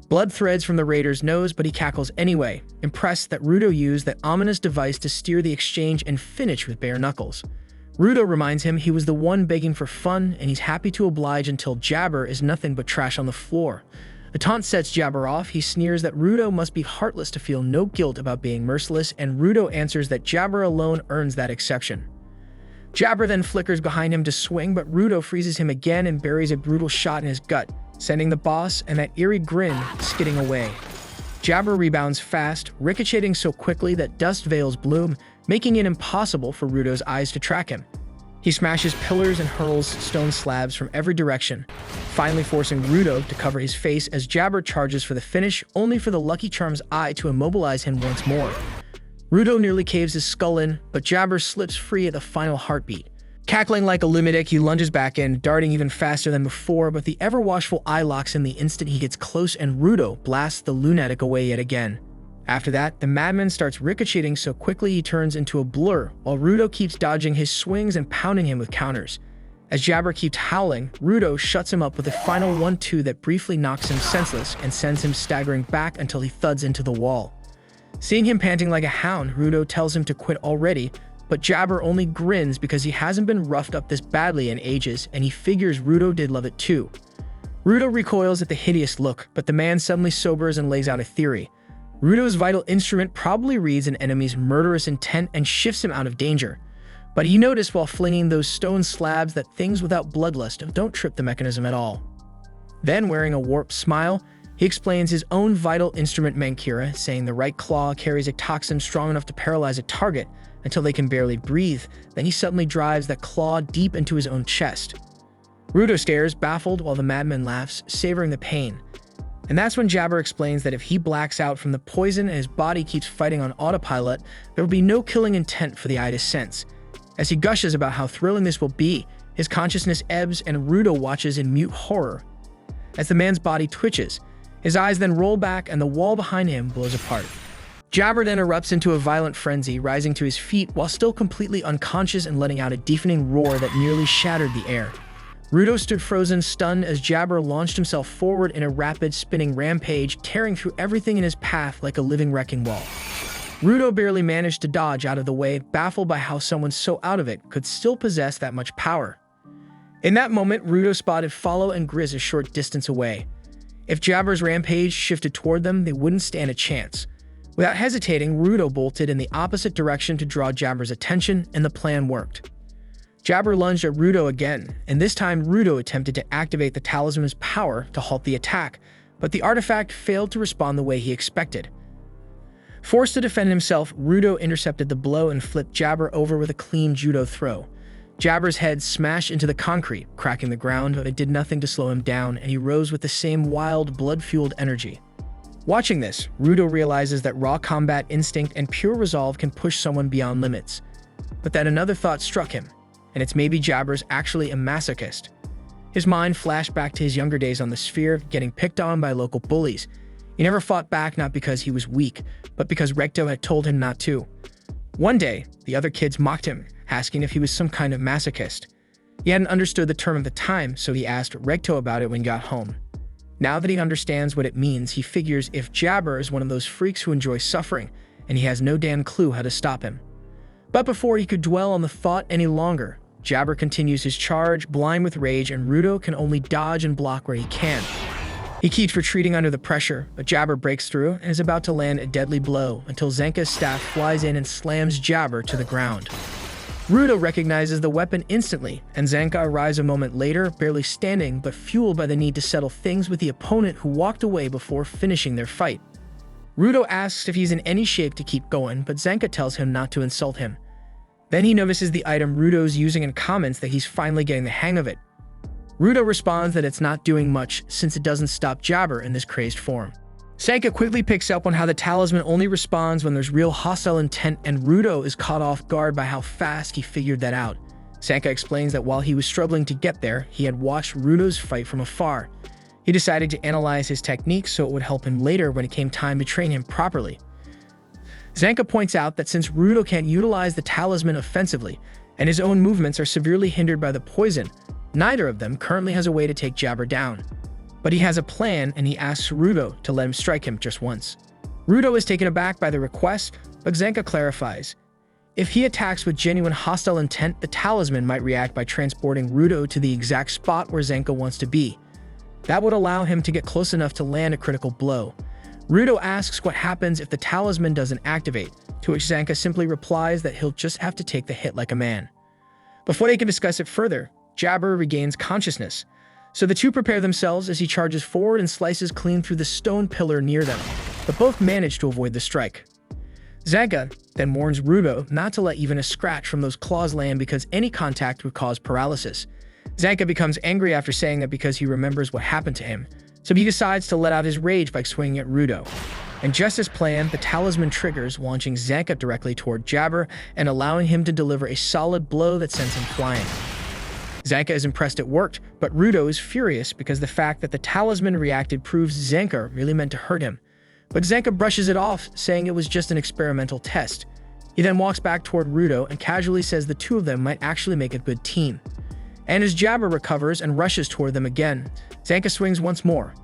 Blood threads from the raider's nose, but he cackles anyway, impressed that Rudo used that ominous device to steer the exchange and finish with bare knuckles. Rudo reminds him he was the one begging for fun, and he's happy to oblige until Jabber is nothing but trash on the floor. The taunt sets Jabber off. He sneers that Rudo must be heartless to feel no guilt about being merciless, and Rudo answers that Jabber alone earns that exception. Jabber then flickers behind him to swing, but Rudo freezes him again and buries a brutal shot in his gut, sending the boss and that eerie grin skidding away. Jabber rebounds fast, ricocheting so quickly that dust veils bloom, making it impossible for Rudo's eyes to track him. He smashes pillars and hurls stone slabs from every direction, finally forcing Rudo to cover his face as Jabber charges for the finish, only for the Lucky Charm's eye to immobilize him once more. Rudo nearly caves his skull in, but Jabber slips free at the final heartbeat. Cackling like a lunatic, he lunges back in, darting even faster than before, but the ever-watchful eye locks him the instant he gets close and Rudo blasts the lunatic away yet again. After that, the madman starts ricocheting so quickly he turns into a blur, while Rudo keeps dodging his swings and pounding him with counters. As Jabber keeps howling, Rudo shuts him up with a final 1-2 that briefly knocks him senseless and sends him staggering back until he thuds into the wall. Seeing him panting like a hound, Rudo tells him to quit already, but Jabber only grins because he hasn't been roughed up this badly in ages, and he figures Rudo did love it too. Rudo recoils at the hideous look, but the man suddenly sobers and lays out a theory. Rudo's vital instrument probably reads an enemy's murderous intent and shifts him out of danger. But he noticed while flinging those stone slabs that things without bloodlust don't trip the mechanism at all. Then, wearing a warped smile, he explains his own vital instrument Mankira, saying the right claw carries a toxin strong enough to paralyze a target until they can barely breathe. Then he suddenly drives that claw deep into his own chest. Rudo stares, baffled, while the madman laughs, savoring the pain. And that's when Jabber explains that if he blacks out from the poison and his body keeps fighting on autopilot, there will be no killing intent for the eye to sense. As he gushes about how thrilling this will be, his consciousness ebbs and Rudo watches in mute horror. As the man's body twitches, his eyes then roll back and the wall behind him blows apart. Jabber then erupts into a violent frenzy, rising to his feet while still completely unconscious and letting out a deafening roar that nearly shattered the air. Rudo stood frozen, stunned, as Jabber launched himself forward in a rapid, spinning rampage, tearing through everything in his path like a living wrecking ball. Rudo barely managed to dodge out of the way, baffled by how someone so out of it could still possess that much power. In that moment, Rudo spotted Follow and Grizz a short distance away. If Jabber's rampage shifted toward them, they wouldn't stand a chance. Without hesitating, Rudo bolted in the opposite direction to draw Jabber's attention, and the plan worked. Jabber lunged at Rudo again, and this time Rudo attempted to activate the talisman's power to halt the attack, but the artifact failed to respond the way he expected. Forced to defend himself, Rudo intercepted the blow and flipped Jabber over with a clean judo throw. Jabber's head smashed into the concrete, cracking the ground, but it did nothing to slow him down, and he rose with the same wild, blood-fueled energy. Watching this, Rudo realizes that raw combat instinct and pure resolve can push someone beyond limits. But then another thought struck him, and it's maybe Jabber's actually a masochist. His mind flashed back to his younger days on the sphere, getting picked on by local bullies. He never fought back, not because he was weak, but because Recto had told him not to. One day, the other kids mocked him, asking if he was some kind of masochist. He hadn't understood the term at the time, so he asked Recto about it when he got home. Now that he understands what it means, he figures if Jabber is one of those freaks who enjoy suffering, and he has no damn clue how to stop him. But before he could dwell on the thought any longer, Jabber continues his charge, blind with rage, and Rudo can only dodge and block where he can. He keeps retreating under the pressure, but Jabber breaks through and is about to land a deadly blow until Zenka's staff flies in and slams Jabber to the ground. Rudo recognizes the weapon instantly, and Zenka arrives a moment later, barely standing but fueled by the need to settle things with the opponent who walked away before finishing their fight. Rudo asks if he's in any shape to keep going, but Zenka tells him not to insult him. Then he notices the item Rudo's using and comments that he's finally getting the hang of it. Rudo responds that it's not doing much since it doesn't stop Jabber in this crazed form. Zenka quickly picks up on how the talisman only responds when there's real hostile intent, and Rudo is caught off guard by how fast he figured that out. Zenka explains that while he was struggling to get there, he had watched Rudo's fight from afar. He decided to analyze his techniques so it would help him later when it came time to train him properly. Zenka points out that since Rudo can't utilize the talisman offensively, and his own movements are severely hindered by the poison, neither of them currently has a way to take Jabber down. But he has a plan, and he asks Rudo to let him strike him just once. Rudo is taken aback by the request, but Zenka clarifies. If he attacks with genuine hostile intent, the talisman might react by transporting Rudo to the exact spot where Zenka wants to be. That would allow him to get close enough to land a critical blow. Rudo asks what happens if the talisman doesn't activate, to which Zenka simply replies that he'll just have to take the hit like a man. Before they can discuss it further, Jabber regains consciousness. So the two prepare themselves as he charges forward and slices clean through the stone pillar near them, but both manage to avoid the strike. Zenka then warns Rudo not to let even a scratch from those claws land because any contact would cause paralysis. Zenka becomes angry after saying that because he remembers what happened to him, so he decides to let out his rage by swinging at Rudo. And just as planned, the talisman triggers, launching Zenka directly toward Jabber and allowing him to deliver a solid blow that sends him flying. Zenka is impressed it worked, but Rudo is furious because the fact that the talisman reacted proves Zenka really meant to hurt him. But Zenka brushes it off, saying it was just an experimental test. He then walks back toward Rudo and casually says the two of them might actually make a good team. And as Jabber recovers and rushes toward them again, Zenka swings once more.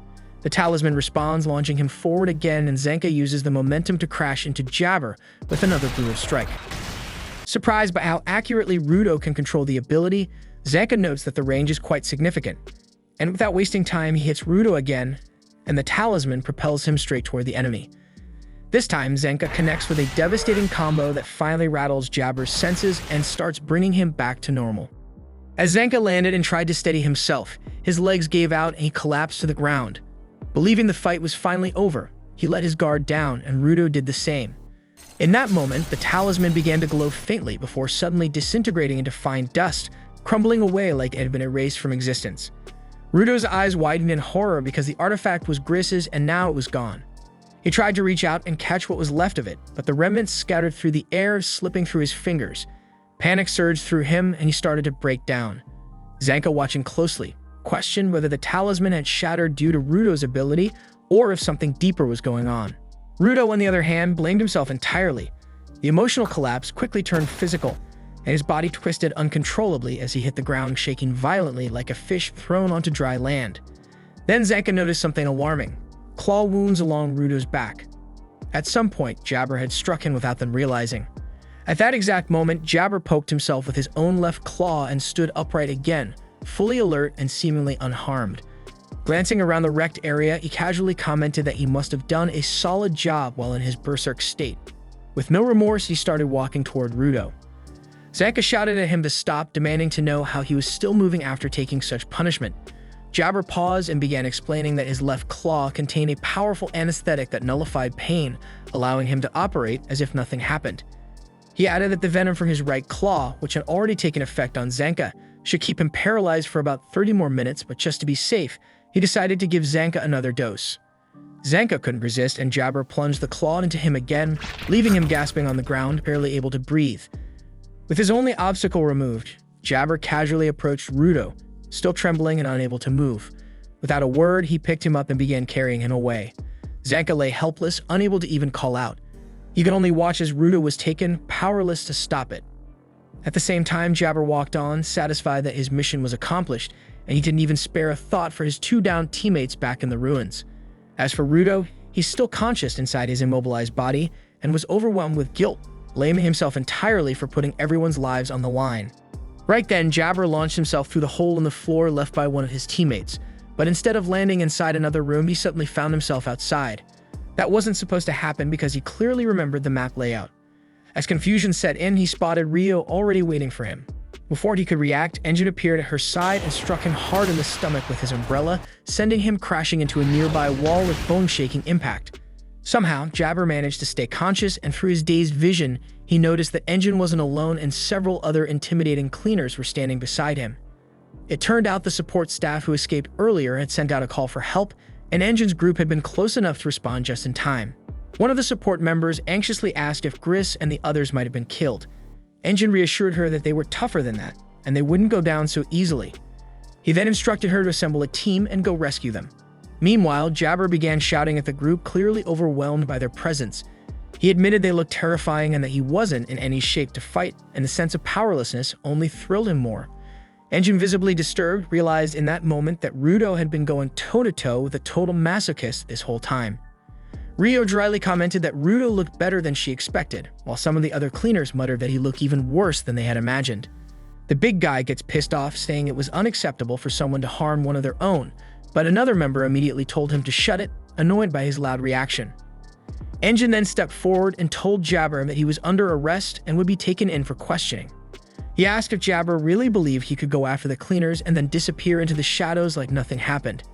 The talisman responds, launching him forward again, and Zenka uses the momentum to crash into Jabber with another brutal strike. Surprised by how accurately Rudo can control the ability, Zenka notes that the range is quite significant, and without wasting time, he hits Rudo again, and the talisman propels him straight toward the enemy. This time, Zenka connects with a devastating combo that finally rattles Jabber's senses and starts bringing him back to normal. As Zenka landed and tried to steady himself, his legs gave out and he collapsed to the ground. Believing the fight was finally over, he let his guard down, and Rudo did the same. In that moment, the talisman began to glow faintly before suddenly disintegrating into fine dust, crumbling away like it had been erased from existence. Rudo's eyes widened in horror because the artifact was Griss's and now it was gone. He tried to reach out and catch what was left of it, but the remnants scattered through the air, slipping through his fingers. Panic surged through him and he started to break down. Zenka, watching closely, questioned whether the talisman had shattered due to Rudo's ability or if something deeper was going on. Rudo, on the other hand, blamed himself entirely. The emotional collapse quickly turned physical, and his body twisted uncontrollably as he hit the ground, shaking violently like a fish thrown onto dry land. Then Zenka noticed something alarming: claw wounds along Rudo's back. At some point, Jabber had struck him without them realizing. At that exact moment, Jabber poked himself with his own left claw and stood upright again, fully alert and seemingly unharmed. Glancing around the wrecked area, he casually commented that he must have done a solid job while in his berserk state. With no remorse, he started walking toward Rudo. Zanka shouted at him to stop, demanding to know how he was still moving after taking such punishment. Jabber paused and began explaining that his left claw contained a powerful anesthetic that nullified pain, allowing him to operate as if nothing happened. He added that the venom from his right claw, which had already taken effect on Zanka, should keep him paralyzed for about 30 more minutes, but just to be safe, he decided to give Zanka another dose. Zanka couldn't resist, and Jabber plunged the claw into him again, leaving him gasping on the ground, barely able to breathe. With his only obstacle removed, Jabber casually approached Rudo, still trembling and unable to move. Without a word, he picked him up and began carrying him away. Zanka lay helpless, unable to even call out. He could only watch as Rudo was taken, powerless to stop it. At the same time, Jabber walked on, satisfied that his mission was accomplished, and he didn't even spare a thought for his two downed teammates back in the ruins. As for Rudo, he's still conscious inside his immobilized body and was overwhelmed with guilt, blaming himself entirely for putting everyone's lives on the line. Right then, Jabber launched himself through the hole in the floor left by one of his teammates, but instead of landing inside another room, he suddenly found himself outside. That wasn't supposed to happen because he clearly remembered the map layout. As confusion set in, he spotted Rio already waiting for him. Before he could react, Engine appeared at her side and struck him hard in the stomach with his umbrella, sending him crashing into a nearby wall with bone-shaking impact. Somehow, Jabber managed to stay conscious, and through his dazed vision, he noticed that Engine wasn't alone and several other intimidating cleaners were standing beside him. It turned out the support staff who escaped earlier had sent out a call for help, and Engine's group had been close enough to respond just in time. One of the support members anxiously asked if Gris and the others might have been killed. Engine reassured her that they were tougher than that, and they wouldn't go down so easily. He then instructed her to assemble a team and go rescue them. Meanwhile, Jabber began shouting at the group, clearly overwhelmed by their presence. He admitted they looked terrifying and that he wasn't in any shape to fight, and the sense of powerlessness only thrilled him more. Engine, visibly disturbed, realized in that moment that Rudo had been going toe-to-toe with a total masochist this whole time. Rio dryly commented that Rudo looked better than she expected, while some of the other cleaners muttered that he looked even worse than they had imagined. The big guy gets pissed off, saying it was unacceptable for someone to harm one of their own, but another member immediately told him to shut it, annoyed by his loud reaction. Engine then stepped forward and told Jabber that he was under arrest and would be taken in for questioning. He asked if Jabber really believed he could go after the cleaners and then disappear into the shadows like nothing happened.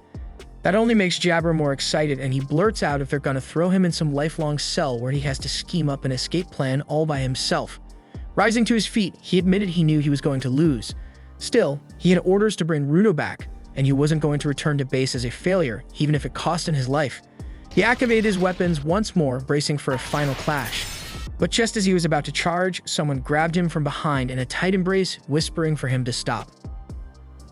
That only makes Jabber more excited, and he blurts out if they're gonna throw him in some lifelong cell where he has to scheme up an escape plan all by himself. Rising to his feet, he admitted he knew he was going to lose. Still, he had orders to bring Rudo back, and he wasn't going to return to base as a failure, even if it cost him his life. He activated his weapons once more, bracing for a final clash. But just as he was about to charge, someone grabbed him from behind in a tight embrace, whispering for him to stop.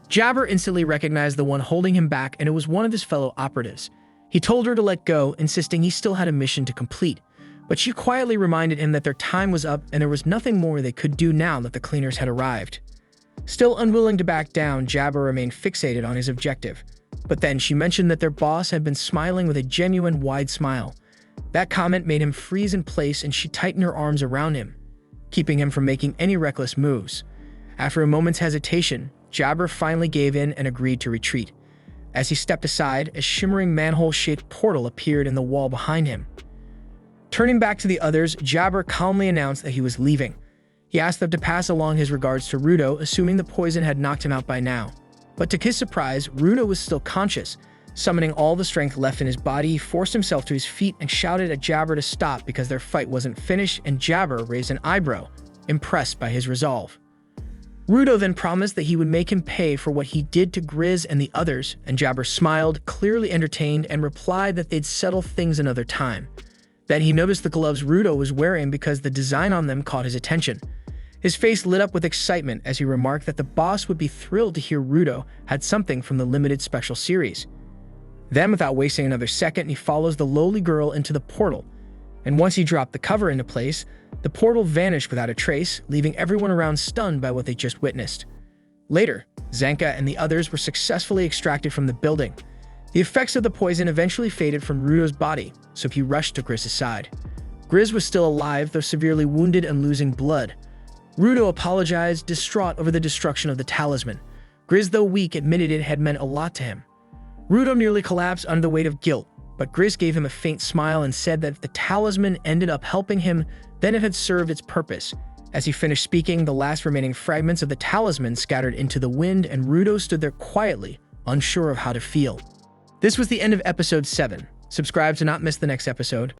Jabber instantly recognized the one holding him back, and it was one of his fellow operatives. He told her to let go, insisting he still had a mission to complete, but she quietly reminded him that their time was up and there was nothing more they could do now that the cleaners had arrived. Still unwilling to back down, Jabber remained fixated on his objective. But then she mentioned that their boss had been smiling with a genuine wide smile. That comment made him freeze in place, and she tightened her arms around him, keeping him from making any reckless moves. After a moment's hesitation, Jabber finally gave in and agreed to retreat. As he stepped aside, a shimmering manhole-shaped portal appeared in the wall behind him. Turning back to the others, Jabber calmly announced that he was leaving. He asked them to pass along his regards to Rudo, assuming the poison had knocked him out by now. But to his surprise, Rudo was still conscious. Summoning all the strength left in his body, he forced himself to his feet and shouted at Jabber to stop because their fight wasn't finished, and Jabber raised an eyebrow, impressed by his resolve. Rudo then promised that he would make him pay for what he did to Grizz and the others, and Jabber smiled, clearly entertained, and replied that they'd settle things another time. Then he noticed the gloves Rudo was wearing because the design on them caught his attention. His face lit up with excitement as he remarked that the boss would be thrilled to hear Rudo had something from the limited special series. Then, without wasting another second, he follows the lowly girl into the portal, and once he dropped the cover into place, the portal vanished without a trace, leaving everyone around stunned by what they just witnessed. Later, Zanka and the others were successfully extracted from the building. The effects of the poison eventually faded from Rudo's body, so he rushed to Grizz's side. Grizz was still alive, though severely wounded and losing blood. Rudo apologized, distraught over the destruction of the talisman. Grizz, though weak, admitted it had meant a lot to him. Rudo nearly collapsed under the weight of guilt, but Gris gave him a faint smile and said that if the talisman ended up helping him, then it had served its purpose. As he finished speaking, the last remaining fragments of the talisman scattered into the wind, and Rudo stood there quietly, unsure of how to feel. This was the end of episode 7. Subscribe to not miss the next episode.